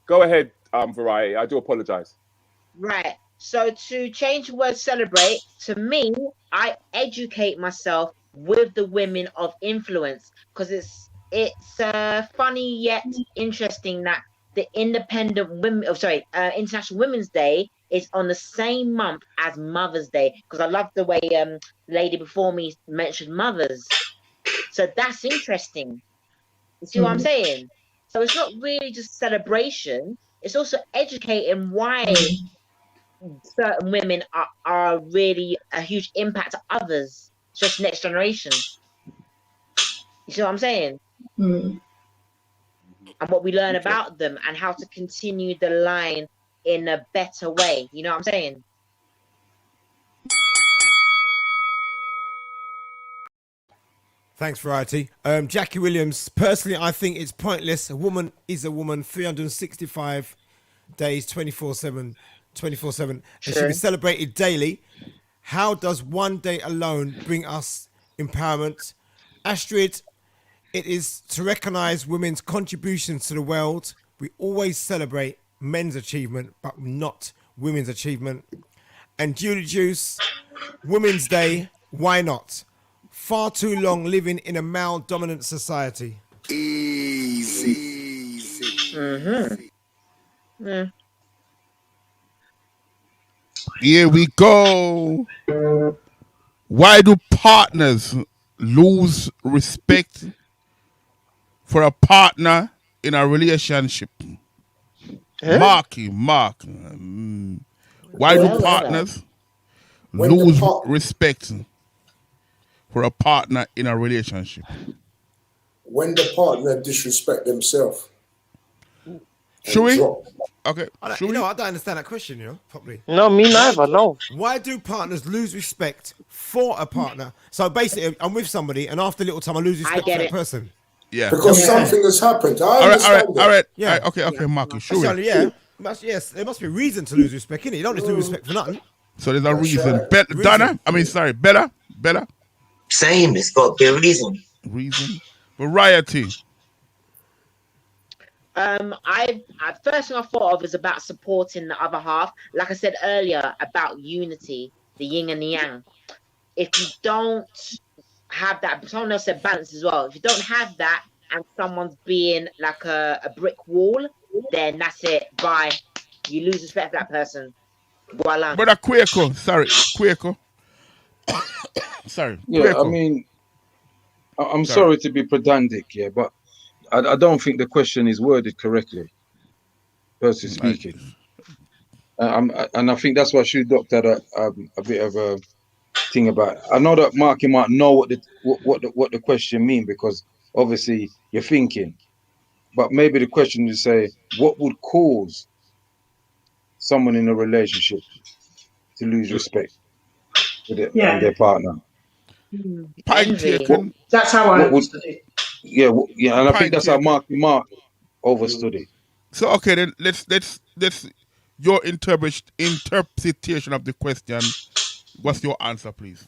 Go ahead, Variety. I do apologize. Right. So to change the word celebrate, to me, I educate myself with the women of influence because it's funny yet interesting that the International Women's Day is on the same month as Mother's Day because I love the way the lady before me mentioned mothers. So that's interesting. You see what I'm saying? So it's not really just celebration. It's also educating why certain women are really a huge impact to others, just next generation. You see what I'm saying? And what we learn about them and how to continue the line in a better way. You know what I'm saying? Thanks, Variety. Jackie Williams, personally, I think it's pointless. A woman is a woman 365 days, 24/7, and should be celebrated daily. How does one day alone bring us empowerment? Astrid, it is to recognize women's contributions to the world. We always celebrate men's achievement, but not women's achievement. And Julie Juice, Women's Day, why not? Far too long living in a male-dominant society. Easy. Here we go. Why do partners lose respect for a partner in a relationship? Marky, Mark. Why do Well, partners When the lose part- respect for a partner in a relationship? When the partner disrespect themselves. Should we? Drop. Okay. I don't understand that question, properly. No, me neither, no. Why do partners lose respect for a partner? So basically, I'm with somebody, and after a little time, I lose respect for that person. Yeah. Because something has happened. I understand that. All right. Yeah. Okay, Marky. Sure. So, yeah. Yes, there must be a reason to lose respect, innit? You don't just lose respect for nothing. So there's a reason. right. Donna? Bella? Same, it's got to be a reason. Variety. I first thing I thought of is about supporting the other half. Like I said earlier about unity, the yin and the yang. If you don't have that, someone else said balance as well. If you don't have that, and someone's being like a brick wall, then that's it. Bye. You lose respect for that person. Voila. Brother Kwaku. Sorry. Yeah, Kwaku. I mean, I'm sorry to be pedantic, but I don't think the question is worded correctly, personally speaking. And I think that's why Shoe Doctor had a bit of a thing about. I know that Marky might know what the question mean, because obviously you're thinking, but maybe the question is say, what would cause someone in a relationship to lose respect with their partner? That's how I understood it. Yeah, and I think that's how Mark overstood it. So okay, then let's your interpretation of the question. What's your answer, please?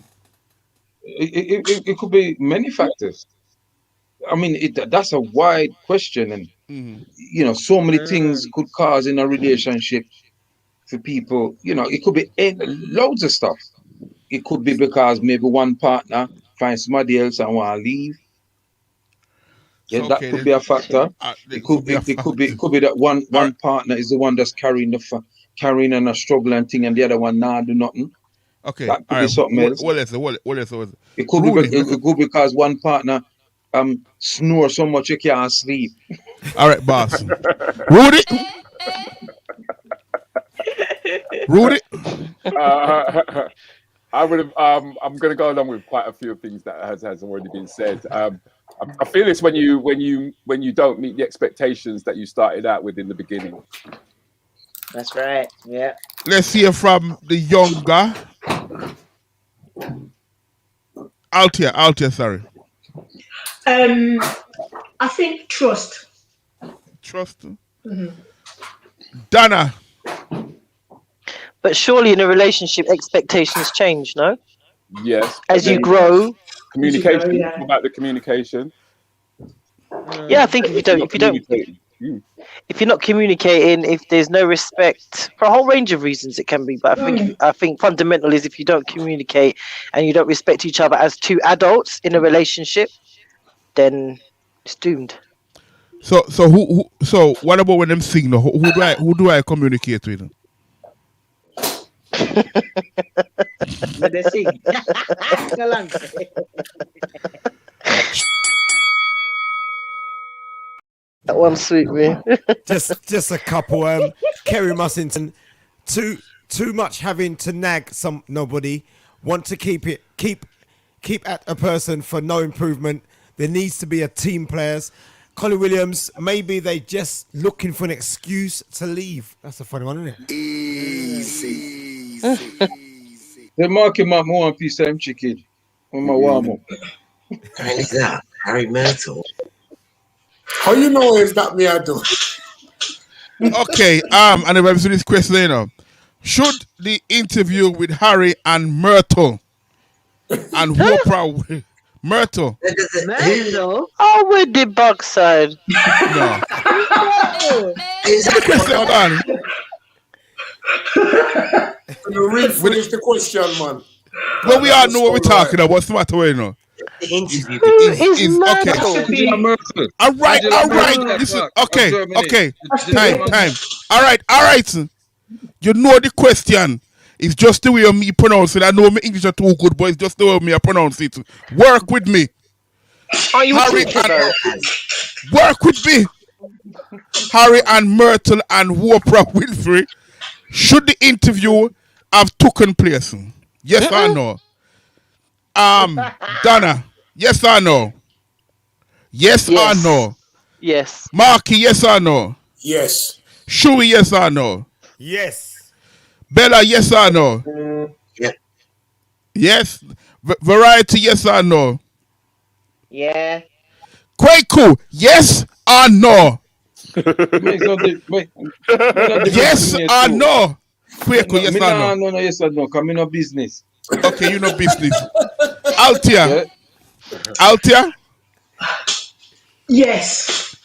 It could be many factors. I mean, that's a wide question, and so many things could cause in a relationship for people. It could be loads of stuff. It could be because maybe one partner finds somebody else and want to leave. Yeah, that could be a factor. It could be that one partner is the one that's carrying and a struggle and thing, and the other one do nothing. Okay, that could be something else. What else? It could be because one partner snores so much you can't sleep. All right, boss. Rudi. I would have. I'm going to go along with quite a few things that has already been said. I feel it's when you don't meet the expectations that you started out with in the beginning. That's right. Yeah. Let's hear from the younger Althea. Sorry. I think trust. Trust. Mm-hmm. Donna. But surely in a relationship, expectations change, no? Yes. As you grow. Communication. About the communication. Yeah, I think if you're not communicating, if there's no respect, for a whole range of reasons it can be. But I think fundamental is if you don't communicate and you don't respect each other as two adults in a relationship, then it's doomed. So what about when them sing? Who do I communicate with? But they sing. That one sweet me. just a couple. Kerry Mussington, too much having to nag nobody. Want to keep at a person for no improvement. There needs to be a team players. Colin Williams, maybe they just looking for an excuse to leave. That's a funny one, isn't it? Easy. They're marking my one piece of chicken on my warm up. Who's that? Harry Myrtle. How you know is that me I do? Okay, and if I'm answering this question, should the interview with Harry and Myrtle and Oprah Myrtle? Oh, with the backside. No. Finish the question, man. Well, we all know what we're talking about. What's the matter, you know? The interview. Okay. All right. Listen. Okay. Time. All right. You know the question. It's just the way of me pronounce it. I know my English are too good, but it's just the way of me I pronounce it. Work with me. Are you a teacher, though? Work with me. Harry and Myrtle and Oprah Winfrey, should the interview have taken place? Yes or no? Donna, yes or no? Yes or no? Yes. Marky, yes or no? Yes. Shui, yes or no? Yes. Bella, yes or no? Yep. Yes. Variety, yes or no? Yeah. Kwaku, yes or no? Yes or no? Kwaku, yes or no? No, yes or no. Come in no business. Okay, you know business. Althea. Althea? Yes.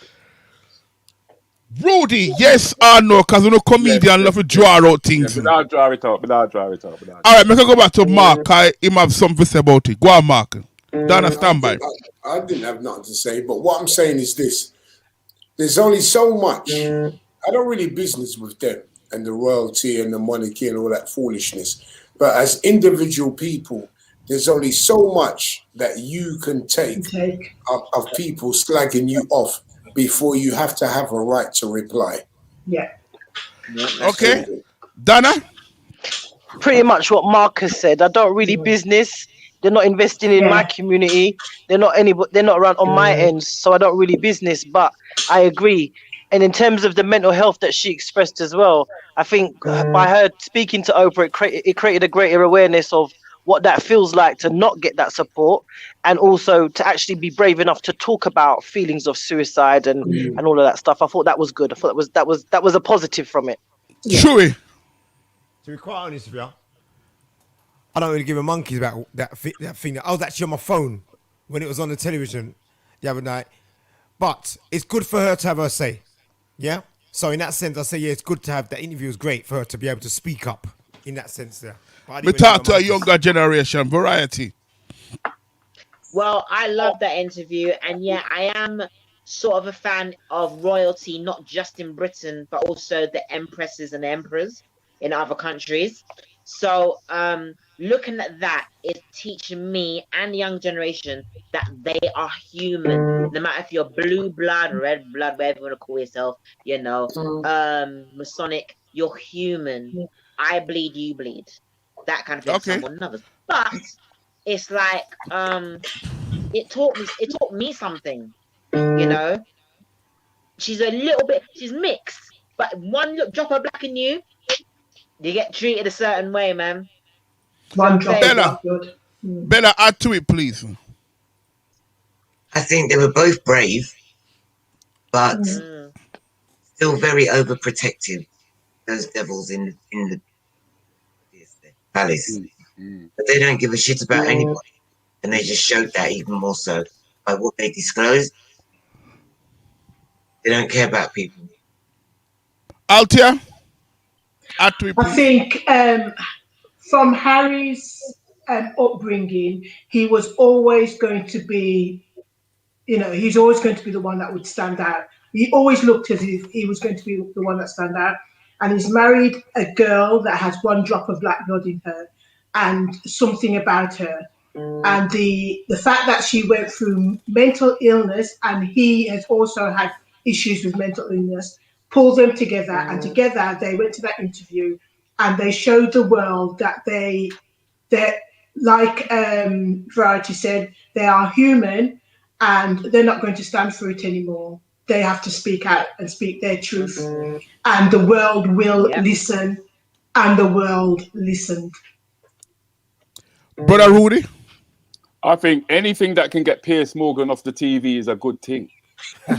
Rudi, yes or no? Because you know comedian love to draw out things. But I'll draw it up. All right, make I go back to Mark. I him have something to say about it. Go on, Mark. Donna, stand by. I didn't have nothing to say, but what I'm saying is this. There's only so much. I don't really business with them and the royalty and the monarchy and all that foolishness. But as individual people, there's only so much that you can take of people slagging you off before you have to have a right to reply. Yeah. Okay. Donna? Pretty much what Marcus said. I don't really business. They're not investing in my community. They're not around on my end, so I don't really business. But I agree. And in terms of the mental health that she expressed as well, I think by her speaking to Oprah, it created a greater awareness of what that feels like to not get that support, and also to actually be brave enough to talk about feelings of suicide and all of that stuff. I thought that was good. I thought that was a positive from it. Sure. To be quite honest with you, I don't really give a monkeys about that thing. I was actually on my phone when it was on the television the other night. But it's good for her to have her say. Yeah? So in that sense, I say, yeah, it's good to have that interview. Is great for her to be able to speak up in that sense there. We talk to a younger generation, variety. Well, I love that interview. And yeah, I am sort of a fan of royalty, not just in Britain, but also the empresses and emperors in other countries. So looking at that is teaching me and the young generation that they are human. No matter if you're blue blood, red blood, whatever you want to call yourself, you know, Masonic, you're human. I bleed, you bleed. That kind of thing. Okay. Someone others. But it's like it taught me something, you know. She's mixed, but one drop of black in you, you get treated a certain way, man. Bella, add to it, please. I think they were both brave, but still very overprotective. Those devils in the palace, but they don't give a shit about anybody, and they just showed that even more so by what they disclosed. They don't care about people. Althea, add to it, please. I think from Harry's upbringing, he was always going to be, he's always going to be the one that would stand out. He always looked as if he was going to be the one that stand out. And he's married a girl that has one drop of black blood in her and something about her. And the fact that she went through mental illness and he has also had issues with mental illness, pulled them together, and together they went to that interview and they showed the world that they're like Variety said, they are human and they're not going to stand for it anymore. They have to speak out and speak their truth, and the world will listen, and the world listened. Brother Rudi? I think anything that can get Piers Morgan off the TV is a good thing. Yeah,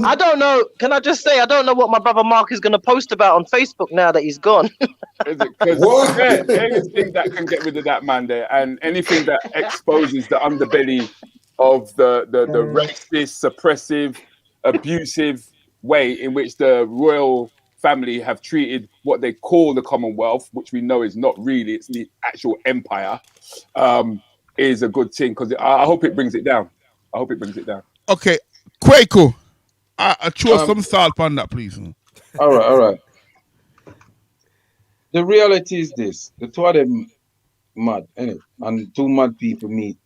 I don't know. Can I just say I don't know what my brother Mark is going to post about on Facebook now that he's gone. Anything that can get rid of that man there, and anything that exposes the underbelly of the racist, suppressive, abusive way in which the royal family have treated what they call the Commonwealth, which we know is not really, it's the actual empire, is a good thing, because I hope it brings it down. Okay, Kwaku, I throw some salt on that, please. All right. The reality is this: the two of them mad, innit? And two mad people meet.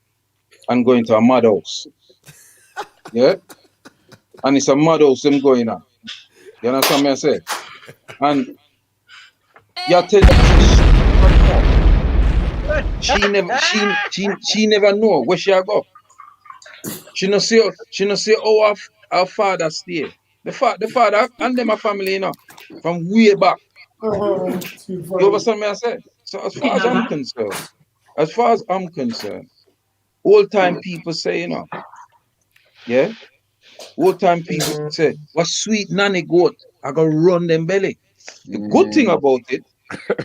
and going to a mad house. Yeah? And it's a mad house them going on. You understand me I say? And you tell she never know where she go. She no see how our father stay. The father and them a family, you know, from way back. You understand me I say? So as far as I'm concerned, old time people say, you know, yeah, old time people say, what sweet nanny goat, I go run them belly. The good thing about it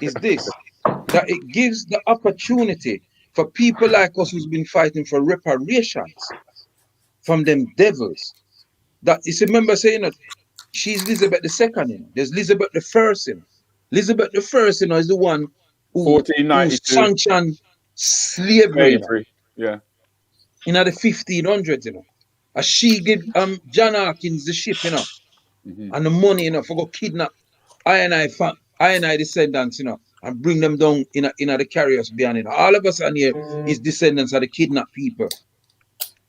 is this, that it gives the opportunity for people like us who's been fighting for reparations from them devils. That is, remember saying that she's Elizabeth II, you know. There's Elizabeth I, you know. Elizabeth I, you know, is the one who sanctioned slavery, you know, yeah, in the 1500s, you know. And she give John Hawkins the ship, you know, and the money, you know, for go kidnap I and I descendants, you know, and bring them down in the carriers behind it. All of us on here is descendants of the kidnapped people.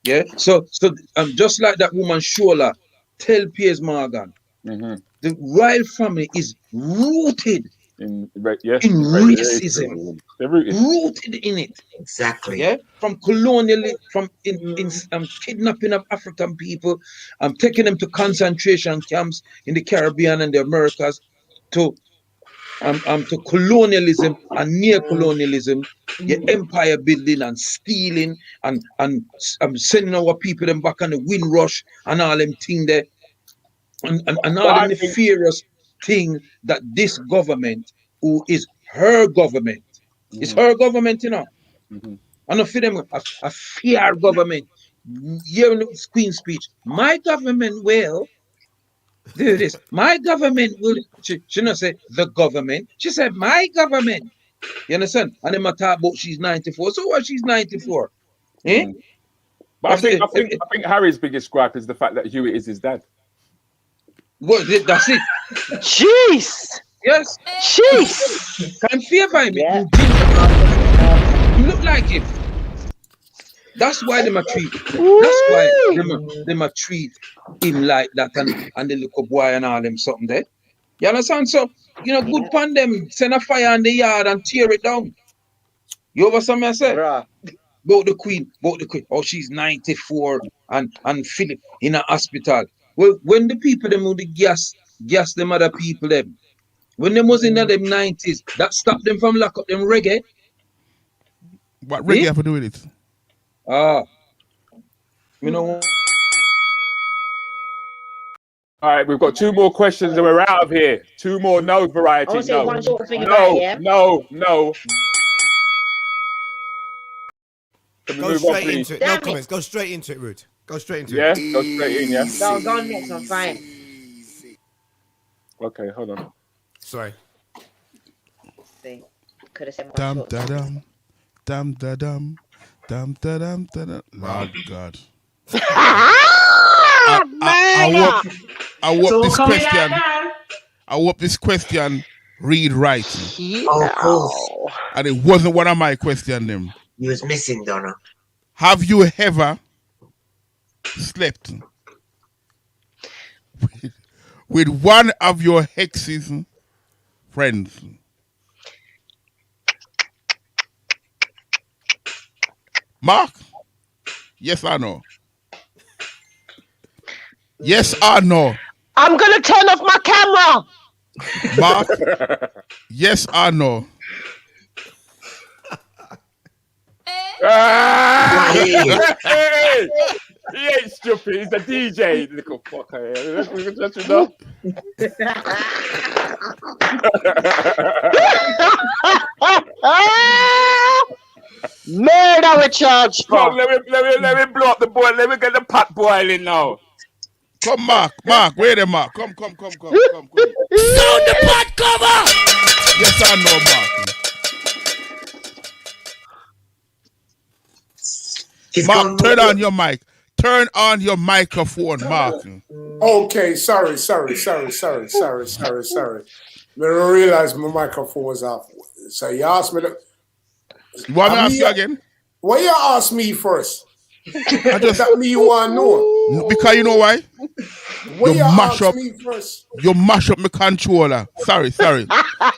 Yeah. So just like that woman Shola tell Piers Morgan, the royal family is rooted in racism. Rooted in it. Exactly. Yeah. From kidnapping of African people, taking them to concentration camps in the Caribbean and the Americas, to colonialism and neo-colonialism, your empire building and stealing and sending our people them back on the Windrush and all them thing there, and all the nefarious thing that this government, who is her government, it's her government, you know. I don't feel them a fear government. Hearing the Queen's speech, my government will do this. My government will. She not say the government. She said my government. You understand? And then I talk about she's 94. So what? She's 94. Eh? But I think Harry's biggest gripe is the fact that Hewitt is his dad. What? That's it. Jeez. Yes. Jeez. Can't fear by me. Yeah. You look like him. That's why they treat. That's why they treat him like that, and the little boy and all them something there. You understand? So, you know, good pan them, send a fire in the yard and tear it down. You understand me I say? About the queen. Oh, she's 94 and Philip in a hospital. Well, when the people them with the gas them other people them, when they was in them 90s, that stopped them from lock up them reggae. What reggae have to do with it? You know. All right, we've got 2 more questions and we're out of here. 2 more no variety. I want to say one short thing no, about it, yeah? no. Go straight into it. No comments. Go straight into it, Rude. Go straight into it. Yeah, go straight in, yeah. Go on next, I'm fine. Okay, hold on. Sorry. See, could have said one Dum short da thing. dum, dum da dum, dum da dum da dum. Lord God. I hope this question read right. Oh, of course. And it wasn't one of my questions them. You was missing, Donna. Have you ever slept with one of your ex's friends? Mark? Yes or no? Yes or no? I'm going to turn off my camera. Mark? Yes or no? Hey! He ain't stupid. He's a DJ. Little fucker. You know? Murder with charge. Come, let me blow up the boil. Let me get the pot boiling now. Come, Mark. Where the Mark? Come. Sound the pot cover. Yes or no, Mark? Mark, turn on your mic. Turn on your microphone, Mark. Okay, sorry. I don't realize my microphone was off. So you asked me to... You want me to ask you again? Well, you asked me first. I just that me you want to know. Because you know why? When you mash ask up. me first. You mash up my controller. Sorry.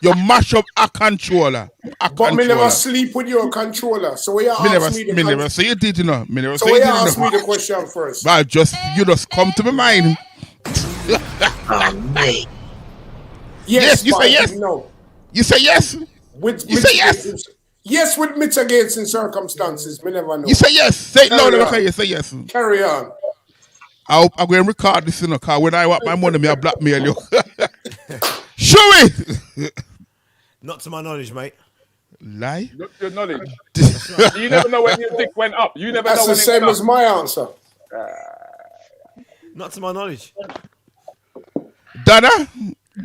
You mash up a controller. But me never sleep with your controller. So when you ask me the never say you did, you know. So when you ask me the question first. Well, you just come to my mind. Mate. Yes, you say yes. No. You say yes. You say yes. Yes, with mitigating circumstances. Me never know. You say yes. Say no, okay. You say yes. Carry on. I'm going to record this, because when I want my money, I blackmail you. Show it. Not to my knowledge, mate. Not to your knowledge. You never know when your dick went up. You never know when the same as my answer. Not to my knowledge. Donna?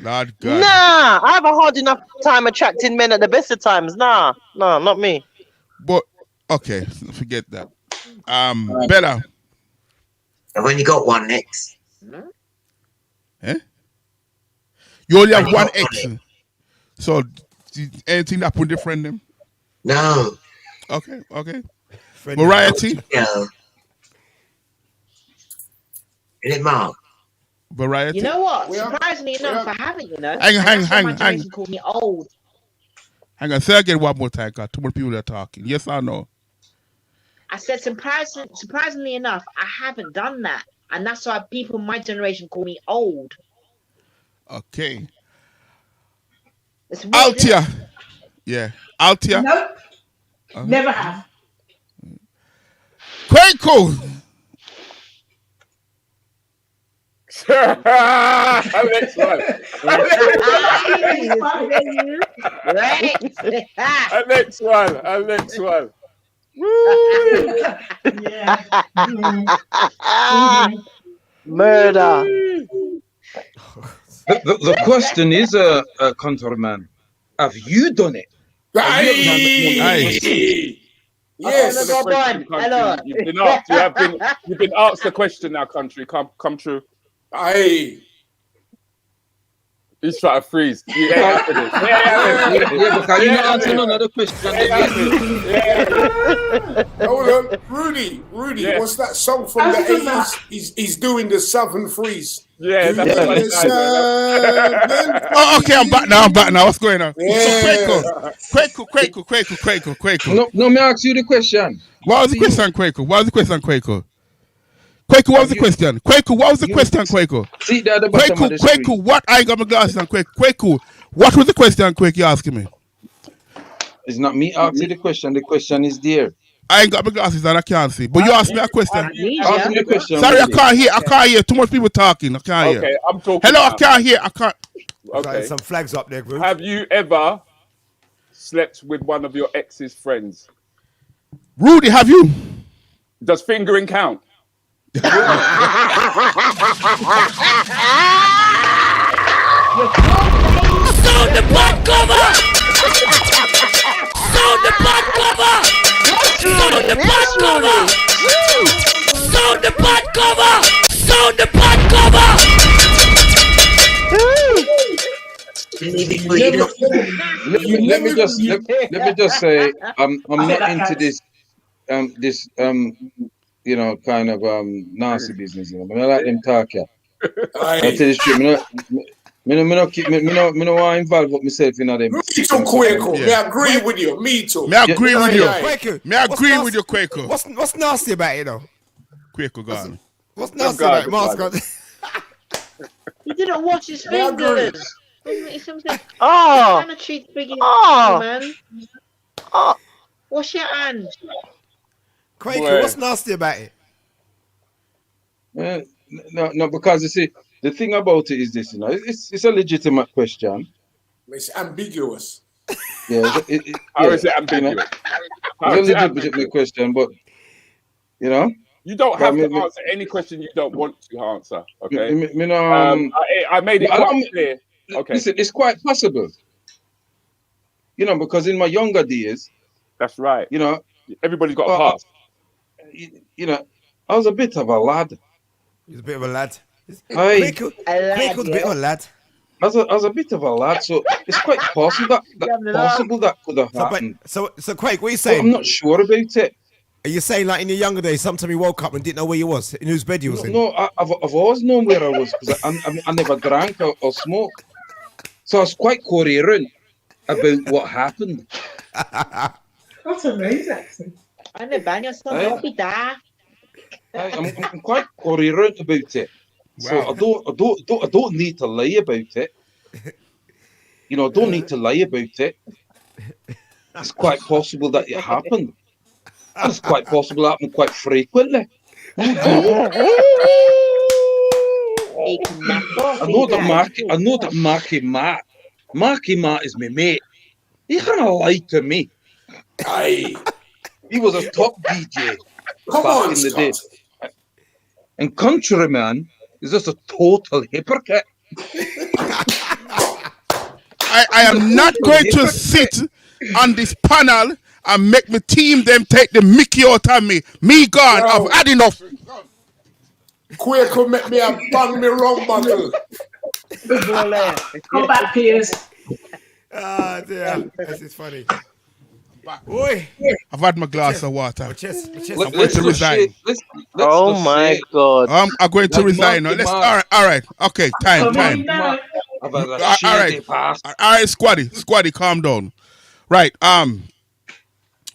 Lord God. Nah, I have a hard enough time attracting men at the best of times. Nah, not me. But okay, forget that. Bella. I've only got one next. Eh? You only have one ex. So anything that put the friend them? No. Okay. Variety? No. Is it Mark? Variety? You know what? Surprisingly enough, I haven't, you know. Hang. Called me old. Hang on, say again one more time, because too many people are talking. Yes or no? I said, surprisingly enough, I haven't done that. And that's why people in my generation call me old. Okay. It's weird, Althea. Yeah. Althea? Nope. Never have. Kwaku. Next one. Next one. Murder. The question is, countryman, have you done it? Yes. Hello. You've been asked the question now, country. Come true. Aye. He's trying to freeze. Yeah, because you not answer none of the questions. Hold on, Rudi, what's that song from the 80s? He's doing the Southern Freeze. Yeah, that's Oh, okay, I'm back now. What's going on? Yeah. Kwaku. No, me ask you the question. What was the question, Kwaku? What was the question, Kwaku? Kwaku, what was the question? See, they're the bottom of the screen. Kwaku, what? I got my glasses on, Kwaku. What was the question, Kwaku, you asking me? It's not me asking the question. The question is there. I ain't got my glasses on, I can't see. But you asked me a question. Ask me the question. Sorry, I can't hear. Too much people talking. I can't hear. Okay, I'm talking. Hello, I can't hear. I can't. Okay. Some flags up there, group. Have you ever slept with one of your ex's friends? Rudi, have you? Does fingering count? So the butt cover. Let me just say, I'm not into this you know, kind of nasty business. You know, I like them talk. I tell you the truth. Me no want to involve myself in them. Me too, Kwaku. Me agree with you. Me too. Me agree with you. Kwaku. Me agree with you, Kwaku. What's nasty about it, though? Kwaku gone. What's nasty about it? Mask. He didn't wash his fingers. Oh. Trying to treat Biggie, man. Oh. Wash your hands. Kwaku, what's nasty about it? No, because you see, the thing about it is this, you know, it's a legitimate question. It's ambiguous. Yeah, How is it ambiguous? It's a legitimate question, but you know, you don't have to answer any question you don't want to answer. Okay. I made it quite clear. Okay. Listen, it's quite possible. You know, because in my younger days, that's right. You know, everybody's got a past. You know, I was a bit of a lad. He's a bit of a lad. Kwaku's a bit of a lad. I was a bit of a lad, so it's quite possible that could have happened. So Kwaku, what are you saying? But I'm not sure about it. Are you saying like in your younger days, sometimes you woke up and didn't know where you was, in whose bed you was in? No, I've always known where I was because I never drank or smoked. So I was quite coherent about what happened. That's amazing. I'm quite coherent about it. So I don't need to lie about it. You know, I don't need to lie about it. It's quite possible that it happened. And it's quite possible it happened quite frequently. I know that Marky Matt is my mate. He kind of lied to me. Aye. He was a top DJ Come back on, in the Scott. day. And Countryman is just a total hypocrite. I am not going to sit on this panel and make my team them take the mickey out of me. Me gone. Bro. I've had enough. Kwaku make me a bang me rum bottle. Come back, Piers. Ah, dear. This is funny. Oi. I've had my glass of water. My chest. I'm going to resign. Oh my God. I'm going to resign now. Let's. All right. Okay, time. Come on All now. right, squaddy, calm down. Right.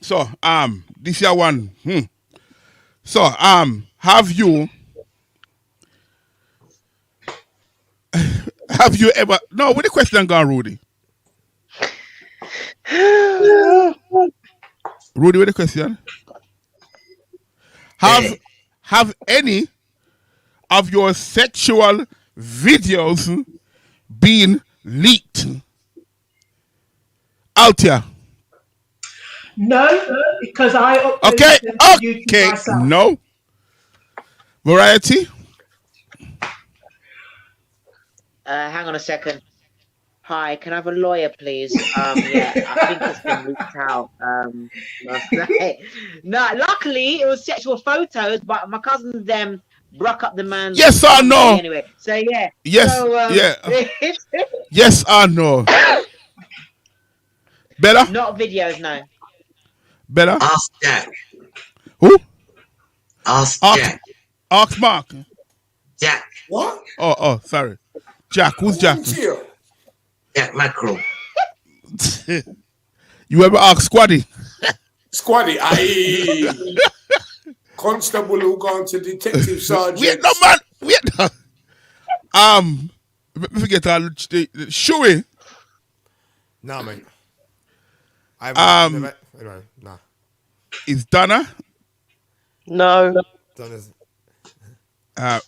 So, this year one. So, have you ever? No, where the question gone, Rudi? Rudi, where the question? Have any of your sexual videos been leaked? Althea. No, because I uploaded them to YouTube myself. No. Variety. Hang on a second. Hi, can I have a lawyer, please? Yeah, I think it's been leaked out. No, luckily it was sexual photos, but my cousins them broke up the man's. Yes or no? Anyway, so yeah. Yes. So, Yeah. Yes or no? Bella? Not videos, no. Bella? Ask Jack. Who? Ask Jack. Ask Mark. Jack. What? Oh, sorry. Jack. Who's Jack? Jack Mackerel. You ever ask Squaddy? Squaddy, aye. Constable who gone to detective sergeant. Wait, no man. Wait. Forget Shuey. Nah, mate. Nah. Is Donna? No. Donna's.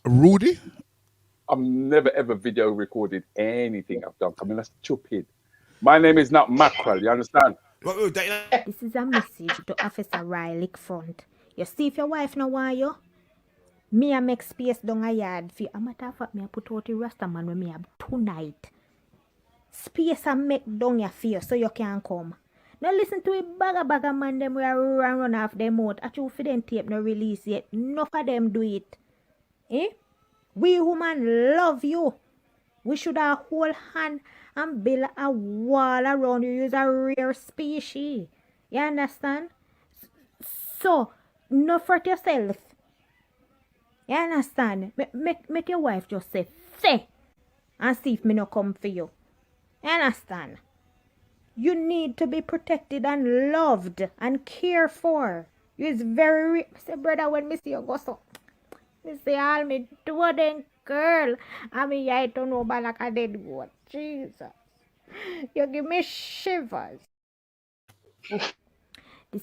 Rudi? I've never ever video recorded anything I've done. I mean, that's stupid. My name is not Mackerel, you understand? This is a message to Officer Riley front. You see if your wife no want you, me a make space down a yard for you. A matter of fact, me a put out the rasta man when me have tonight. Space a make down your for you so you can come. Now listen to a bagger man them we are run off them out. A true for them tape no release yet. Enough of them do it. Eh? We women love you. We should have hold hand and build a wall around you. You're a rare species. You understand? So, no fret yourself. You understand? Make your wife just say and see if me no come for you. You understand? You need to be protected and loved and cared for. You is very say, brother, when me see you go so. Me say all me do then girl. I mean I don't know about like a dead goat. Jesus. You give me shivers. This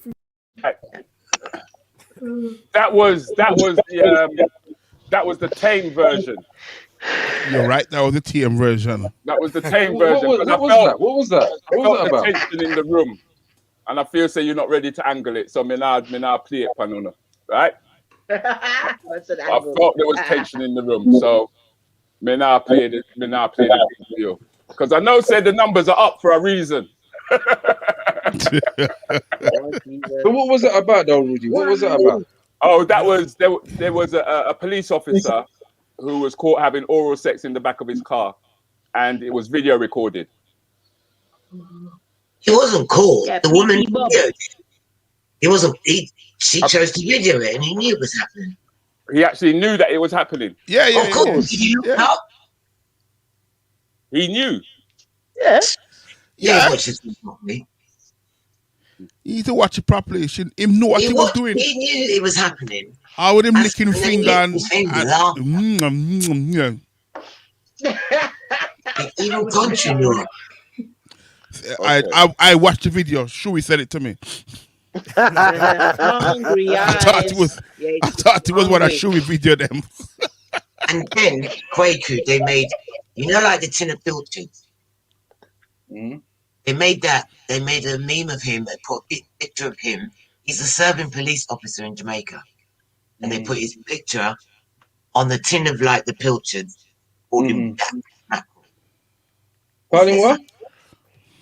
is That was the tame version. You're right. That was the TM version. That was the tame version. What was that? I What was felt that the about? tension in the room, and I feel you're not ready to angle it. So me now play it, Panuna. Right? I felt there was tension in the room, so me now play it. Me now play the video because I know said the numbers are up for a reason. So what was it about, though, Rudi? What was it about? Oh, that was there was a police officer who was caught having oral sex in the back of his car, and it was video recorded. He wasn't caught. The woman videoed. He wasn't. She chose to video it, and he knew it was happening. He actually knew that it was happening. Yeah. Of course. Did you look up? He knew. Yeah. Yeah. Watch this properly. You need to watch it properly. Him know what he was doing. He knew it was happening. How would him licking finger and even country knew. I watched the video. Shui said it to me. I thought it was one of Shui video them. And then Kwaku, they made, like the tin of pilchards. They made that. They made a meme of him. They put a picture of him. He's a serving police officer in Jamaica, and they put his picture on the tin of like the pilchards. Called him Jack Mackerel. Calling what?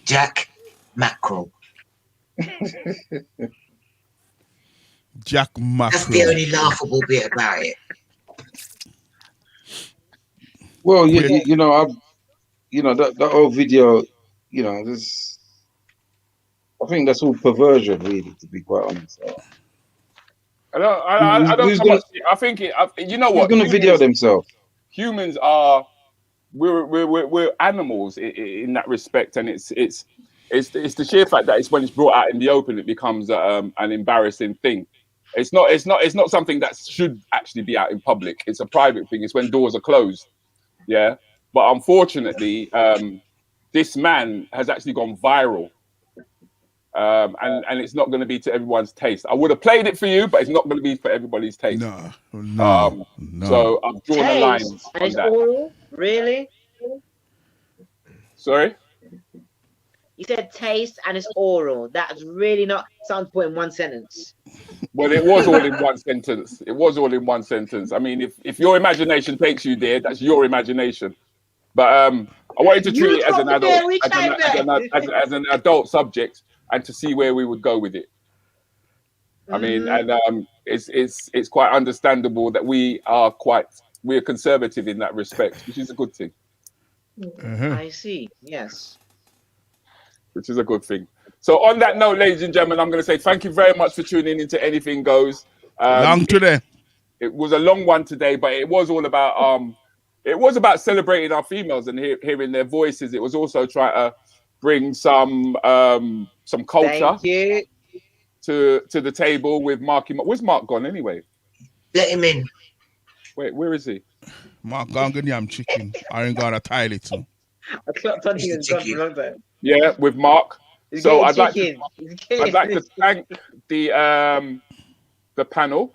Jack Mackerel. Jack Mackerel. That's the only laughable bit about it. Well, that whole video, this. I think that's all perversion, really, to be quite honest. I don't. I think you know what? Who's going to video themselves? Humans are. We're animals in that respect, and it's the sheer fact that it's when it's brought out in the open, it becomes an embarrassing thing. It's not something that should actually be out in public. It's a private thing. It's when doors are closed. Yeah, but unfortunately, this man has actually gone viral, and it's not going to be to everyone's taste. I would have played it for you, but it's not going to be for everybody's taste. No. So I've drawn a line And on it's that. oral? Really? Sorry? You said taste and it's oral. That's really not something to put in one sentence. Well, it was all in one sentence. It was all in one sentence. I mean, if your imagination takes you there, that's your imagination. But I wanted to treat it as an adult subject and to see where we would go with it. I mean, and it's quite understandable that we're conservative in that respect, which is a good thing. I see. Yes. Which is a good thing. So on that note, ladies and gentlemen, I'm going to say thank you very much for tuning into Anything Goes. Long today. It was a long one today, but it was all about celebrating our females and hearing their voices. It was also trying to bring some culture to the table with Marky. Where's Mark gone anyway? Let him in. Wait, where is he? Mark gone get yam chicken. I ain't got a toilet too. I clapped on you and gone for a long time. Yeah, with Mark. He's So getting I'd chicken. like to thank the panel.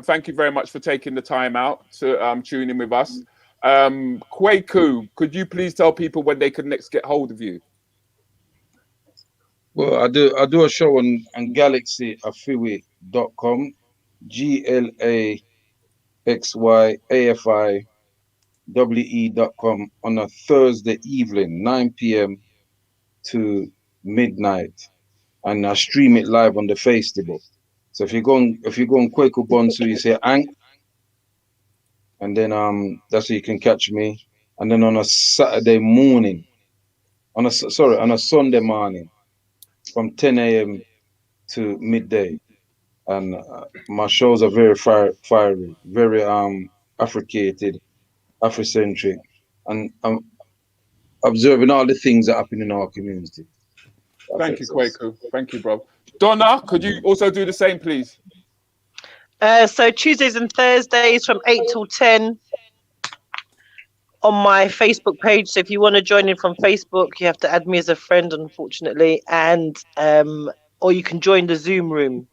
Thank you very much for taking the time out to tune in with us. Kwaku, could you please tell people when they can next get hold of you? Well, I do a show on galaxyafiwi.com, GLAXYAFIWE.com on a Thursday evening, 9 p.m. to midnight, and I stream it live on the Feisty. So if you go on Kwaku Bonsu, you say Ank, and then that's where you can catch me. And then on a Sunday morning, on a Sunday morning, from 10 a.m. to midday, and my shows are very fiery, very Africated, Afrocentric, and I'm observing all the things that happen in our community. Thank you, Kwaku. Thank you, bro. Donna, could you also do the same, please? So Tuesdays and Thursdays from 8 till 10 on my Facebook page. So if you want to join in from Facebook, you have to add me as a friend, unfortunately, and or you can join the Zoom room,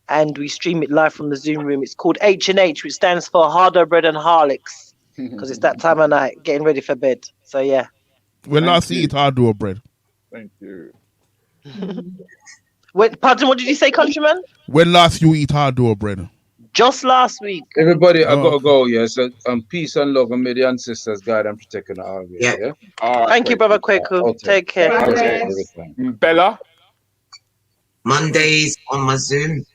and we stream it live from the Zoom room. It's called H&H, which stands for Harder Bread and Harlex, because it's that time of night, getting ready for bed. So yeah. When last you eat hard-dough bread? Thank you. Wait, pardon, what did you say, countryman? When last you eat hard-dough bread? Just last week. Everybody, I gotta go. Yeah, so peace and love, and may the ancestors guide and protect and all. Yeah. All right, Thank you, brother Kwaku. Take care. Bella. Mondays on my Zoom.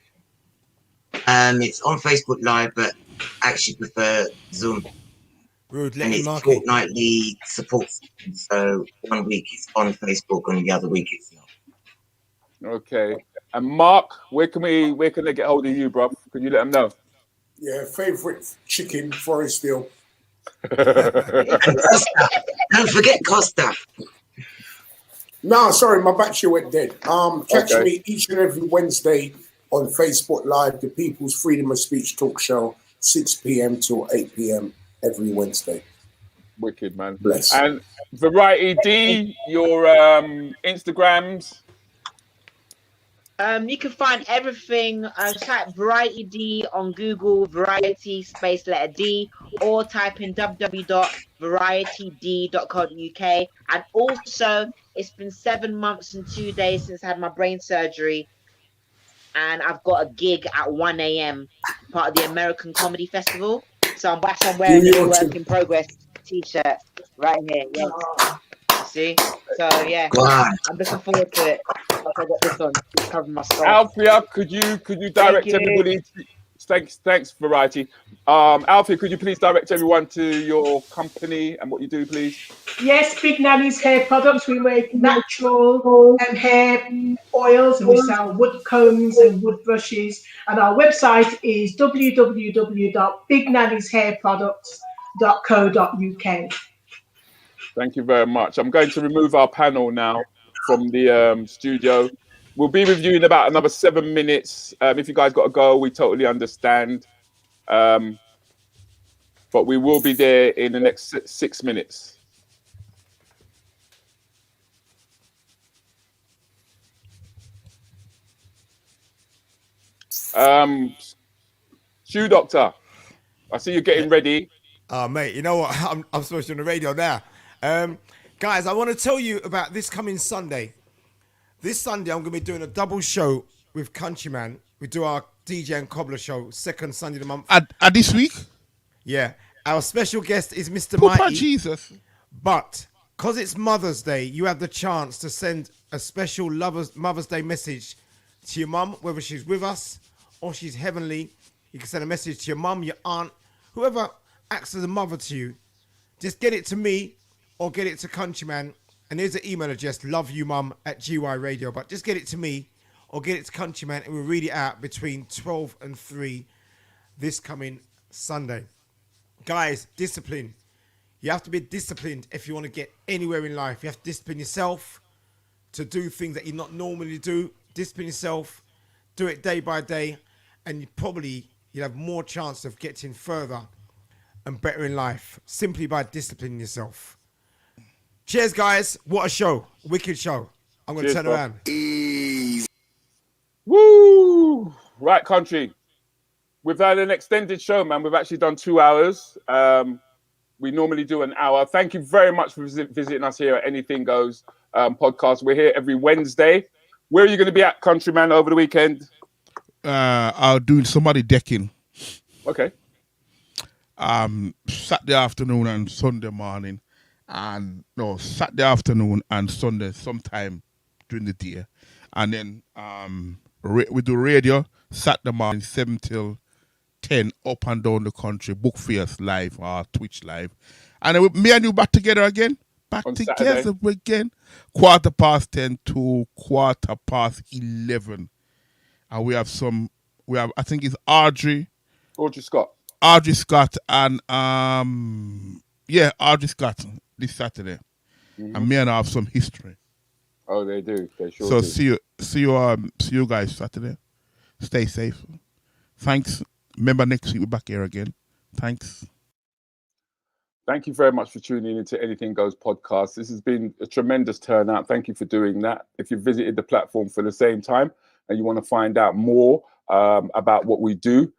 It's on Facebook Live, but actually prefer Zoom. Rude, and it's fortnightly support. So 1 week it's on Facebook and the other week it's not. Okay. And Mark, where can they get hold of you, bro? Can you let them know? Yeah, favourite chicken, Forest Hill. Costa. Don't forget Costa. No, sorry, my battery went dead. Catch Okay. me each and every Wednesday on Facebook Live, the People's Freedom of Speech Talk Show, 6 p.m. till 8 p.m. every Wednesday. Wicked, man. Bless. And Variety D, your Instagrams. You can find everything. Type Variety D on Google, Variety space letter D, or type in www.varietyd.co.uk. And also, it's been 7 months and 2 days since I had my brain surgery, and I've got a gig at 1 a.m. part of the American Comedy Festival. So I'm wearing a work in progress t-shirt right here. Yeah. See? So yeah, I'm looking forward to it. I got this on. It's covering my skull. Althea, could you direct everybody? Thanks, Variety. Althea, could you please direct everyone to your company and what you do, please? Yes, Big Nanny's Hair Products. We make natural hair oils, and we sell wood combs and wood brushes. And our website is www.bignannyshairproducts.co.uk. Thank you very much. I'm going to remove our panel now from the studio. We'll be with you in about another 7 minutes. If you guys got to go, we totally understand. But we will be there in the next 6 minutes. Shoe Doctor, I see you getting ready. Oh, mate, you know what? I'm supposed to be on the radio now. Guys, I want to tell you about this coming Sunday. This Sunday, I'm going to be doing a double show with Countryman. We do our DJ and Cobbler show, second Sunday of the month. At this week? Yeah. Our special guest is Mr. Papa Mighty. Jesus. But because it's Mother's Day, you have the chance to send a special Mother's Day message to your mum, whether she's with us or she's heavenly. You can send a message to your mum, your aunt, whoever acts as a mother to you. Just get it to me or get it to Countryman. And here's the email address, loveyoumum@GY Radio. But just get it to me or get it to Countryman, and we'll read it out between 12 and 3 this coming Sunday. Guys, discipline. You have to be disciplined if you want to get anywhere in life. You have to discipline yourself to do things that you not normally do. Discipline yourself. Do it day by day. And you'll have more chance of getting further and better in life simply by disciplining yourself. Cheers, guys. What a show. Wicked show. I'm going to turn around. Woo! Right, country. We've had an extended show, man. We've actually done 2 hours. We normally do an hour. Thank you very much for visiting us here at Anything Goes podcast. We're here every Wednesday. Where are you going to be at, Countryman, over the weekend? I'll do somebody decking. Okay. Saturday afternoon and Sunday morning. And no, Saturday afternoon and Sunday sometime during the day. And then we do radio Saturday morning 7 till 10 up and down the country, book fairs live or Twitch live. And then me and you back together again. Back on together Saturday. again. 10:15 to 11:15. And we have I think it's Audrey Scott and Audrey Scott this Saturday. Mm-hmm. And me and I have some history. Oh, they do. They sure so do. see you guys Saturday. Stay safe. Thanks. Remember, next week we're back here again. Thanks. Thank you very much for tuning into Anything Goes podcast. This has been a tremendous turnout. Thank you for doing that. If you visited the platform for the same time and you want to find out more about what we do,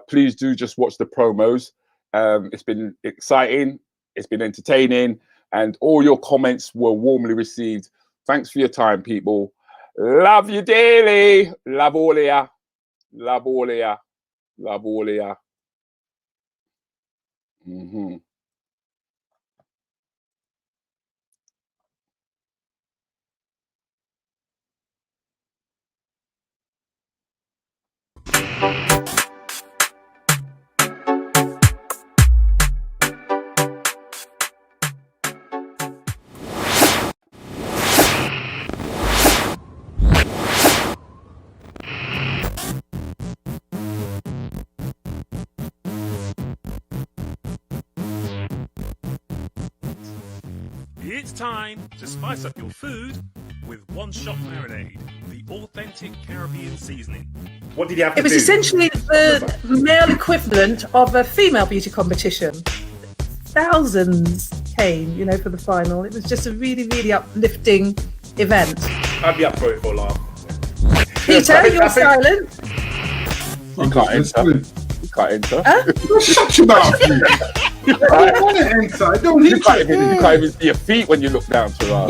please do just watch the promos. It's been exciting. It's been entertaining. And all your comments were warmly received. Thanks for your time, people. Love you dearly. Love all of ya. Love all of ya. Love all of ya. Mm-hmm. It's time to spice up your food with One Shot Marinade, the authentic Caribbean seasoning. What did you have to It was do? essentially the male equivalent of a female beauty competition. Thousands came, you know, for the final. It was just a really, really uplifting event. I'd be up for it for a laugh. Peter, you're silent. You can't enter. You can't enter. Shut your mouth, you can't enter. Don't you can't even see your feet when you look down to her.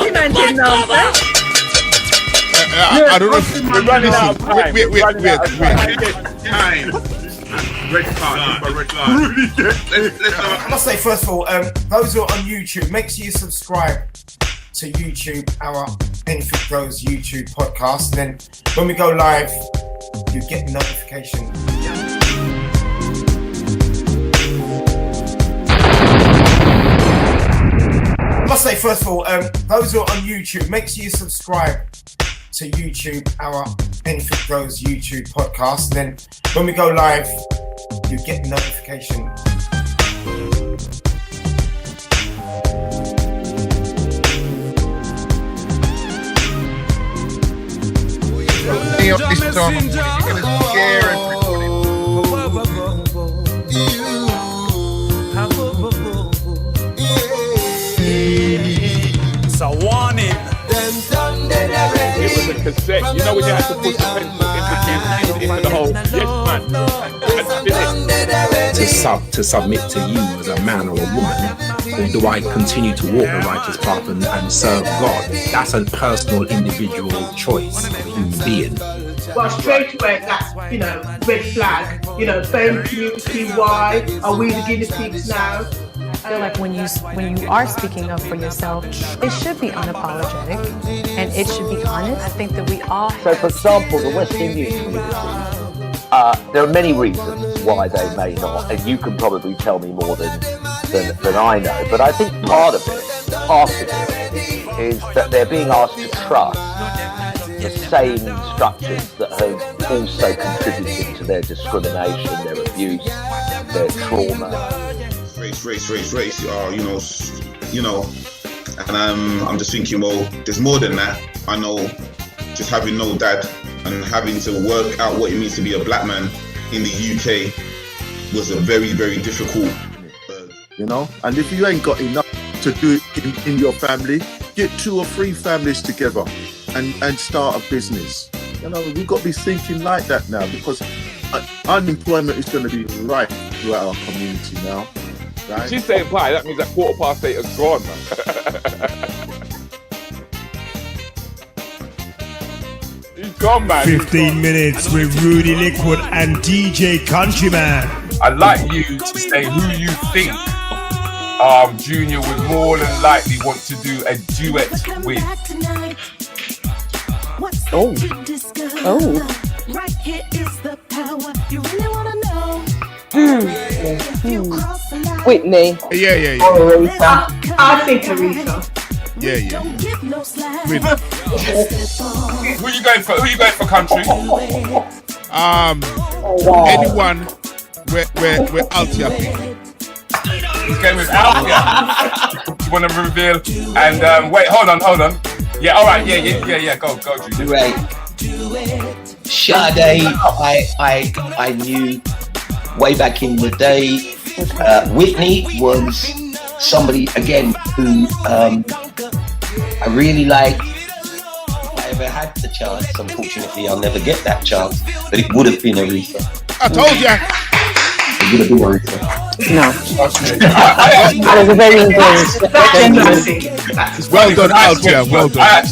You man didn't know that. I don't know. We're running out of time. Wait. Time. Red card. Red card. I must say, first of all, those who are on YouTube, make sure you subscribe to YouTube, our Anything Goes YouTube podcast. And then when we go live, you get the notification. I must say, first of all, those who are on YouTube, make sure you subscribe to YouTube, our Anything Goes YouTube podcast. And then when we go live, you get the notification. Up this time, I'm gonna scare everybody. It's a warning. It was a cassette. You know when you had to put the pencil into the hole? Yes, man. To submit to you as a man or a woman, or do I continue to walk the righteous path and serve God? That's a personal, individual choice of a human being. Well, straight away, that's, you know, red flag. You know, phone community, why? Are we the guinea pigs now? I feel like when you are speaking up for yourself, it should be unapologetic and it should be honest. I think that we all have. So, for example, the West Indian community, there are many reasons why they may not, and you can probably tell me more than I know. But I think part of it is that they're being asked to trust the same structures that have also contributed to their discrimination, their abuse, their trauma. Race. You know, and I'm just thinking, well, there's more than that. I know, just having no dad and having to work out what it means to be a black man in the UK was a very, very difficult. You know, and if you ain't got enough to do it in your family, get 2 or 3 families together and start a business. You know, we've got to be thinking like that now, because unemployment is going to be right throughout our community now. Right? She's saying pie, that means that 8:15 is gone, man. He's gone, man. 15 minutes with Rudi, Lickwood and DJ Countryman. I'd like you to say who you think Junior would more than likely want to do a duet with. Oh. Right here is the power. You really want to know? Whitney. Yeah. I think Aretha. Yeah. Who are you going for? Country? Anyone where Althea picked. He's going with Althea. You want to reveal? And wait, hold on. Yeah, all right. Yeah. Go, Junior. Right. Sade, I knew way back in the day. Whitney was somebody again who I really liked. If I ever had the chance, unfortunately I'll never get that chance, but it would have been Aretha. I told ya. It would have been Aretha. No. That was a very important. Well done, Althea. Well done.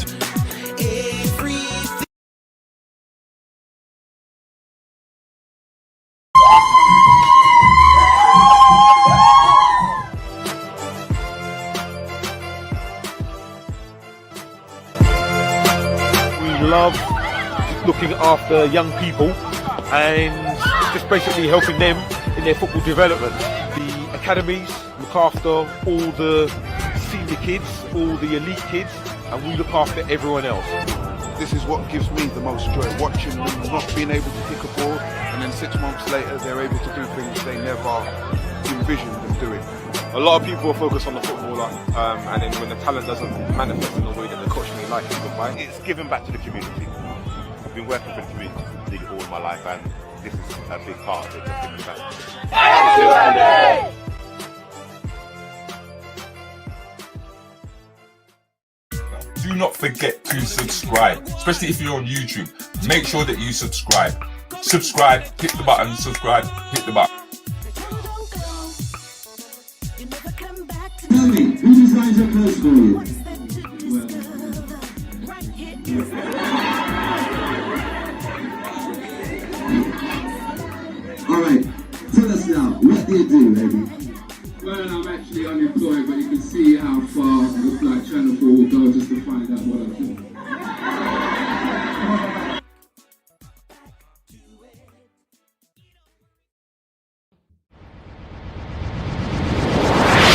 Love looking after young people and just basically helping them in their football development. The academies look after all the senior kids, all the elite kids, and we look after everyone else. This is what gives me the most joy, watching them not being able to kick a ball, and then 6 months later they're able to do things they never envisioned them doing. A lot of people are focused on the footballer, and then when the talent doesn't manifest in the way that the coach may like it, goodbye. It's giving back to the community. I've been working for the community all my life, and this is a big part of it. Just giving back. Do not forget to subscribe, especially if you're on YouTube. Make sure that you subscribe. Subscribe, hit the button, subscribe, hit the button. Tell me, who designs your clothes for you? Alright, tell us now, what do you do, lady? Well, I'm actually unemployed, but you can see how far the Black Channel 4 will go just to find out what I do.